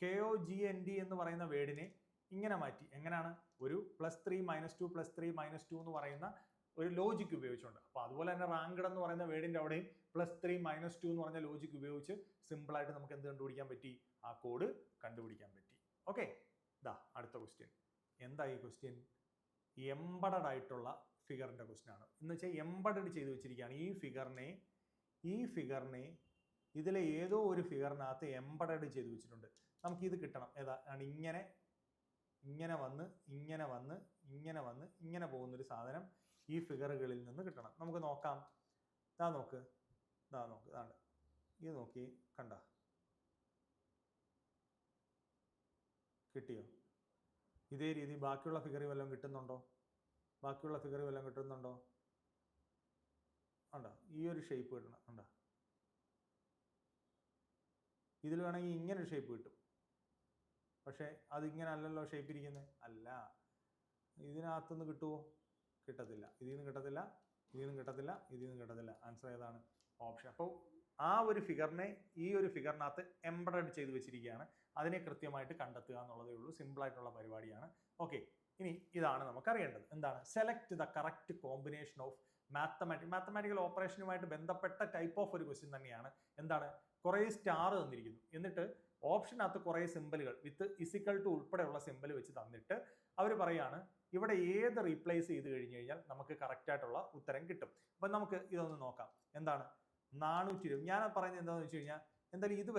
KOGNT എന്ന് പറയുന്ന വേർഡിനെ ഇങ്ങനെ മാറ്റി. എങ്ങനെയാണ്? ഒരു +3 -2 +3 -2 എന്ന് പറയുന്ന ഒരു ലോജിക്ക് ഉപയോഗിച്ചുകൊണ്ട്. അപ്പോൾ അതുപോലെ തന്നെ റാങ്ക്ഡ് എന്ന് പറയുന്ന വേർഡിൻ്റെ അവിടെയും +3 -2 എന്ന് പറഞ്ഞ ലോജിക്ക് ഉപയോഗിച്ച് സിമ്പിളായിട്ട് നമുക്ക് എന്ത് കണ്ടുപിടിക്കാൻ പറ്റി? ആ കോഡ് കണ്ടുപിടിക്കാൻ പറ്റി. ഓക്കെ ഇതാ അടുത്ത ക്വസ്റ്റ്യൻ. എന്താ ഈ ക്വസ്റ്റ്യൻ? എംബഡഡ് ആയിട്ടുള്ള ഫിഗറിൻ്റെ ക്വസ്റ്റ്യൻ ആണ്. എന്ന് വെച്ചാൽ എംബഡഡ് ചെയ്ത് വെച്ചിരിക്കുകയാണ്. ഈ ഫിഗറിനെ ഇതിലെ ഏതോ ഒരു ഫിഗറിനകത്ത് എംബഡഡ് ചെയ്ത് വെച്ചിട്ടുണ്ട്. നമുക്കിത് കിട്ടണം. ഏതാ? ഇങ്ങനെ വന്ന് പോകുന്നൊരു സാധനം ഈ ഫിഗറുകളിൽ നിന്ന് കിട്ടണം. നമുക്ക് നോക്കാം. നോക്ക്. ഇത് നോക്കി കണ്ട, കിട്ടിയോ? ഇതേ രീതി ബാക്കിയുള്ള ഫിഗറിൽ വല്ലതും കിട്ടുന്നുണ്ടോ? ഉണ്ടോ? ഈ ഒരു ഷേപ്പ് കിട്ടണം. ഉണ്ടോ? ഇതിൽ വേണമെങ്കിൽ ഇങ്ങനെ ഒരു ഷേപ്പ് കിട്ടും. പക്ഷേ അതിങ്ങനെ അല്ലല്ലോ ഷേപ്പ് ഇരിക്കുന്നത്. അല്ല, ഇതിനകത്തുനിന്ന് കിട്ടുമോ? കിട്ടത്തില്ല. ഇതിൽ നിന്ന് കിട്ടത്തില്ല. ആൻസർ ഏതാണ്? ഓപ്ഷൻ. അപ്പോൾ ആ ഒരു ഫിഗറിനെ ഈ ഒരു ഫിഗറിനകത്ത് എംബഡഡ് ചെയ്ത് വെച്ചിരിക്കുകയാണ്. അതിനെ കൃത്യമായിട്ട് കണ്ടെത്തുക എന്നുള്ളതേ ഉള്ളൂ. സിമ്പിളായിട്ടുള്ള പരിപാടിയാണ്. ഓക്കെ ഇനി ഇതാണ് നമുക്കറിയേണ്ടത്. എന്താണ്? Select the correct combination of mathematical ഓപ്പറേഷനുമായിട്ട് ബന്ധപ്പെട്ട ടൈപ്പ് ഓഫ് ഒരു ക്വസ്റ്റ്യൻ തന്നെയാണ്. എന്താണ്? കുറേ സ്റ്റാർ തന്നിരിക്കുന്നു, എന്നിട്ട് ഓപ്ഷനകത്ത് കുറേ സിമ്പലുകൾ വിത്ത് ഇസിക്കൽ ടു ഉൾപ്പെടെയുള്ള സിമ്പൽ വെച്ച് തന്നിട്ട് അവർ പറയാണ് ഇവിടെ ഏത് റീപ്ലേസ് ചെയ്ത് കഴിഞ്ഞ് കഴിഞ്ഞാൽ നമുക്ക് കറക്റ്റായിട്ടുള്ള ഉത്തരം കിട്ടും. അപ്പം നമുക്ക് ഇതൊന്ന് നോക്കാം. എന്താണ്? 420. ഞാൻ പറയുന്നത് എന്താണെന്ന് വെച്ച് കഴിഞ്ഞാൽ എന്തായാലും ഇത്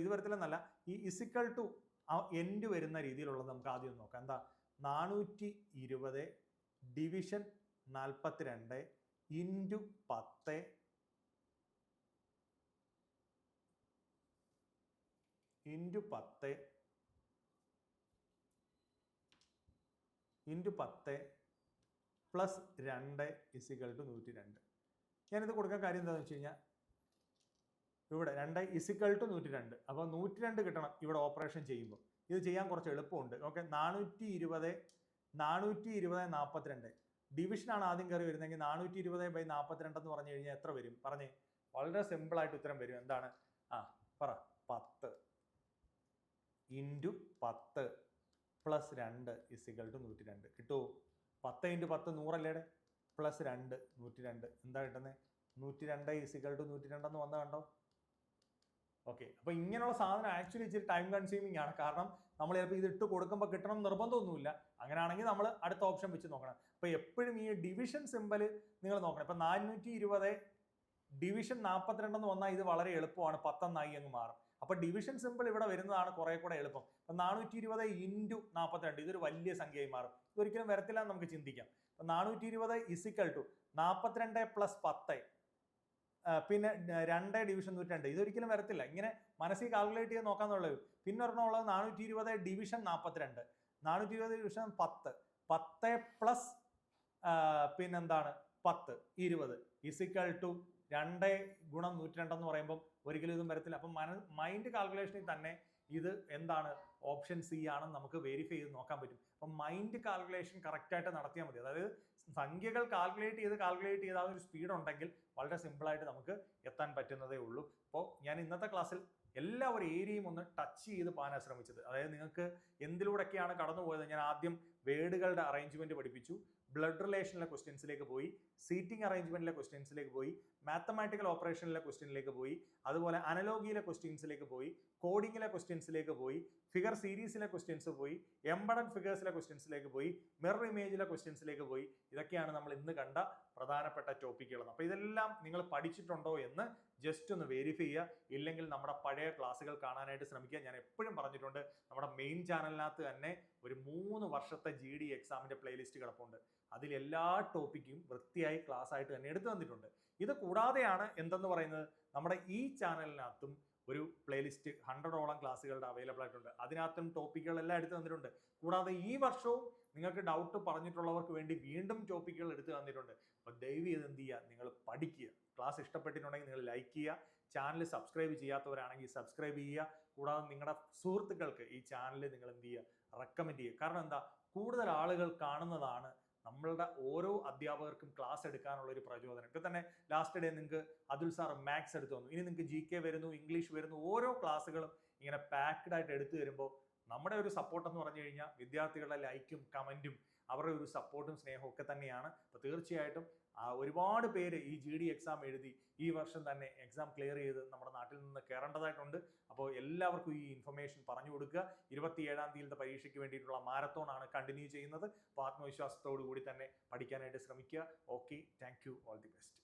വരത്തില്ലെന്നല്ല, ഈ ഇസിക്കൽ ടു എൻഡ് വരുന്ന രീതിയിലുള്ളത് നമുക്ക് ആദ്യം നോക്കാം. എന്താ? 420 division 42 into 10 into 10 plus 2 equal to 102. ഞാനിത് കൊടുക്കാൻ കാര്യം എന്താണെന്ന് വെച്ച് കഴിഞ്ഞാൽ ഇവിടെ 2 ഇസിക്കൽ ടു 102. അപ്പോൾ 102 കിട്ടണം ഇവിടെ ഓപ്പറേഷൻ ചെയ്യുമ്പോൾ. ഇത് ചെയ്യാൻ കുറച്ച് എളുപ്പമുണ്ട്. ഓക്കെ 420 42 ഡിവിഷനാണ് ആദ്യം കയറി വരുന്നതെങ്കിൽ 420/42 എന്ന് പറഞ്ഞു കഴിഞ്ഞാൽ എത്ര വരും? പറഞ്ഞേ. വളരെ സിമ്പിളായിട്ട് ഉത്തരം വരും. എന്താണ്? പറ. 10 ഇൻറ്റു 10 പ്ലസ് 2 ഇസിക്കൽ ടു 102 കിട്ടുമോ? 10 × 10 100 പ്ലസ് 2 102. എന്താ കിട്ടുന്നത്? 102 ഇസിക്കൽ ടു 102 എന്ന് വന്നത് കണ്ടോ? ഓക്കെ അപ്പോൾ ഇങ്ങനെയുള്ള സാധനം ആക്ച്വലി ഇച്ചിരി ടൈം കൺസ്യൂമിംഗ് ആണ്. കാരണം നമ്മൾ ചിലപ്പോൾ ഇത് ഇട്ട് കൊടുക്കുമ്പോൾ കിട്ടണം നിർബന്ധമൊന്നുമില്ല. അങ്ങനെയാണെങ്കിൽ നമ്മൾ അടുത്ത ഓപ്ഷൻ വെച്ച് നോക്കണം. അപ്പോൾ എപ്പോഴും ഈ ഡിവിഷൻ സിമ്പൽ നിങ്ങൾ നോക്കണം. ഇപ്പം 420 ഡിവിഷൻ 42 എന്ന് വന്നാൽ ഇത് വളരെ എളുപ്പമാണ്, 10 എന്നായി അങ്ങ് മാറും. അപ്പോൾ ഡിവിഷൻ സിമ്പിൾ ഇവിടെ വരുന്നതാണ് കുറെ കൂടെ എളുപ്പം. അപ്പം 420 ഇൻറ്റു 42 ഇതൊരു വലിയ സംഖ്യയായി മാറും. ഇതൊരിക്കലും വരത്തില്ല എന്ന് നമുക്ക് ചിന്തിക്കാം. അപ്പം 420 ഇസിക്കൽ ടു 42 പ്ലസ് 10 പിന്നെ 2 ഡിവിഷൻ 102 ഇതൊരിക്കലും വരത്തില്ല. ഇങ്ങനെ മനസ്സിൽ കാൽക്കുലേറ്റ് ചെയ്ത് നോക്കാന്നുള്ളത്. പിന്നെ ഒരെണ്ണം ഉള്ളത് 420 ഡിവിഷൻ 42, 420 ഡിവിഷൻ 10, 10 പ്ലസ് പിന്നെന്താണ് 10 20 ഈസിക്കൽ ടു 2 ഗുണം 102 എന്ന് പറയുമ്പോൾ ഒരിക്കലും ഇതും വരത്തില്ല. അപ്പം മൈൻഡ് കാൽക്കുലേഷനിൽ തന്നെ ഇത് എന്താണ് ഓപ്ഷൻ സി ആണെന്ന് നമുക്ക് വെരിഫൈ ചെയ്ത് നോക്കാൻ പറ്റും. അപ്പം മൈൻഡ് കാൽക്കുലേഷൻ കറക്റ്റായിട്ട് നടത്തിയാൽ മതി. അതായത് സംഖ്യകൾ കാൽക്കുലേറ്റ് ചെയ്ത് ആ ഒരു സ്പീഡ് ഉണ്ടെങ്കിൽ വളരെ സിമ്പിളായിട്ട് നമുക്ക് എത്താൻ പറ്റുന്നതേ ഉള്ളൂ. അപ്പോൾ ഞാൻ ഇന്നത്തെ ക്ലാസ്സിൽ എല്ലാ ഒരു ഏരിയയും ഒന്ന് ടച്ച് ചെയ്ത് പോകാനാണ് ശ്രമിച്ചത്. അതായത് നിങ്ങൾക്ക് എന്തിലൂടെയൊക്കെയാണ് കടന്നുപോയത്. ഞാൻ ആദ്യം വേർഡുകളുടെ അറേഞ്ച്മെന്റ് പഠിപ്പിച്ചു, ബ്ലഡ് റിലേഷനിലെ ക്വസ്റ്റ്യൻസിലേക്ക് പോയി, സീറ്റിംഗ് അറേഞ്ച്മെന്റിലെ ക്വസ്റ്റ്യൻസിലേക്ക് പോയി, മാത്തമാറ്റിക്കൽ ഓപ്പറേഷനിലെ ക്വസ്റ്റ്യനിലേക്ക് പോയി, അതുപോലെ അനലോഗിയിലെ ക്വസ്റ്റ്യൻസിലേക്ക് പോയി, കോഡിങ്ങിലെ ക്വസ്റ്റ്യൻസിലേക്ക് പോയി, ഫിഗർ സീരീസിലെ ക്വസ്റ്റ്യൻസ് പോയി, എംബഡഡ് ഫിഗേഴ്സിലെ ക്വസ്റ്റ്യൻസിലേക്ക് പോയി, മിറർ ഇമേജിലെ ക്വസ്റ്റ്യൻസിലേക്ക് പോയി. ഇതൊക്കെയാണ് നമ്മൾ ഇന്ന് കണ്ട പ്രധാനപ്പെട്ട ടോപ്പിക്കുകൾ. അപ്പോൾ ഇതെല്ലാം നിങ്ങൾ പഠിച്ചിട്ടുണ്ടോ എന്ന് ജസ്റ്റ് ഒന്ന് വെരിഫൈ ചെയ്യുക. ഇല്ലെങ്കിൽ നമ്മുടെ പഴയ ക്ലാസ്സുകൾ കാണാനായിട്ട് ശ്രമിക്കുക. ഞാൻ എപ്പോഴും പറഞ്ഞിട്ടുണ്ട്, നമ്മുടെ മെയിൻ ചാനലിനകത്ത് തന്നെ ഒരു 3 വർഷത്തെ GD എക്സാമിന്റെ പ്ലേലിസ്റ്റ് കിടപ്പുണ്ട്. അതിൽ എല്ലാ ടോപ്പിക്കും വൃത്തിയായി ക്ലാസ് ആയിട്ട് തന്നെ എടുത്തു തന്നിട്ടുണ്ട്. ഇത് കൂടാതെയാണ് എന്തെന്ന് പറയുന്നത്, നമ്മുടെ ഈ ചാനലിനകത്തും ഒരു പ്ലേലിസ്റ്റ് 100ഓളം ക്ലാസ്സുകളുടെ അവൈലബിൾ ആയിട്ടുണ്ട്. അതിനകത്തും ടോപ്പിക്കുകളെല്ലാം എടുത്തു തന്നിട്ടുണ്ട്. കൂടാതെ ഈ വർഷവും നിങ്ങൾക്ക് ഡൗട്ട് പറഞ്ഞിട്ടുള്ളവർക്ക് വേണ്ടി വീണ്ടും ടോപ്പിക്കുകൾ എടുത്തു തന്നിട്ടുണ്ട്. അപ്പോൾ ദയവ് ചെയ്ത് എന്ത് ചെയ്യുക, നിങ്ങൾ പഠിക്കുക. ക്ലാസ് ഇഷ്ടപ്പെട്ടിട്ടുണ്ടെങ്കിൽ നിങ്ങൾ ലൈക്ക് ചെയ്യുക. ചാനൽ സബ്സ്ക്രൈബ് ചെയ്യാത്തവരാണെങ്കിൽ സബ്സ്ക്രൈബ് ചെയ്യുക. കൂടാതെ നിങ്ങളുടെ സുഹൃത്തുക്കൾക്ക് ഈ ചാനൽ നിങ്ങൾ എന്ത് ചെയ്യുക, റെക്കമെൻഡ് ചെയ്യുക. കാരണം എന്താ, കൂടുതൽ ആളുകൾ കാണുന്നതാണ് നമ്മളുടെ ഓരോ അധ്യാപകർക്കും ക്ലാസ് എടുക്കാനുള്ള ഒരു പ്രചോദനം. ഇപ്പൊ തന്നെ ലാസ്റ്റ് ഡേ നിങ്ങൾക്ക് അതുൽ സാർ മാത്സ് എടുത്തു തന്നു. ഇനി നിങ്ങൾക്ക് GK വരുന്നു, ഇംഗ്ലീഷ് വരുന്നു. ഓരോ ക്ലാസ്സുകളും ഇങ്ങനെ പാക്ഡ് ആയിട്ട് എടുത്തു തരുമ്പോൾ നമ്മുടെ ഒരു സപ്പോർട്ട് എന്ന് പറഞ്ഞു കഴിഞ്ഞാൽ വിദ്യാർത്ഥികളുടെ ലൈക്കും കമന്റും അവരുടെ ഒരു സപ്പോർട്ടും സ്നേഹവും ഒക്കെ തന്നെയാണ്. അപ്പോൾ തീർച്ചയായിട്ടും ഒരുപാട് പേര് ഈ GD എക്സാം എഴുതി ഈ വർഷം തന്നെ എക്സാം ക്ലിയർ ചെയ്ത് നമ്മുടെ നാട്ടിൽ നിന്ന് കയറേണ്ടതായിട്ടുണ്ട്. അപ്പോൾ എല്ലാവർക്കും ഈ ഇൻഫർമേഷൻ പറഞ്ഞു കൊടുക്കുക. 27-ാം തീയതിയിലത്തെ പരീക്ഷയ്ക്ക് വേണ്ടിയിട്ടുള്ള മാരത്തോൺ ആണ് കണ്ടിന്യൂ ചെയ്യുന്നത്. അപ്പോൾ ആത്മവിശ്വാസത്തോടു കൂടി തന്നെ പഠിക്കാനായിട്ട് ശ്രമിക്കുക. Okay, thank you, all the best.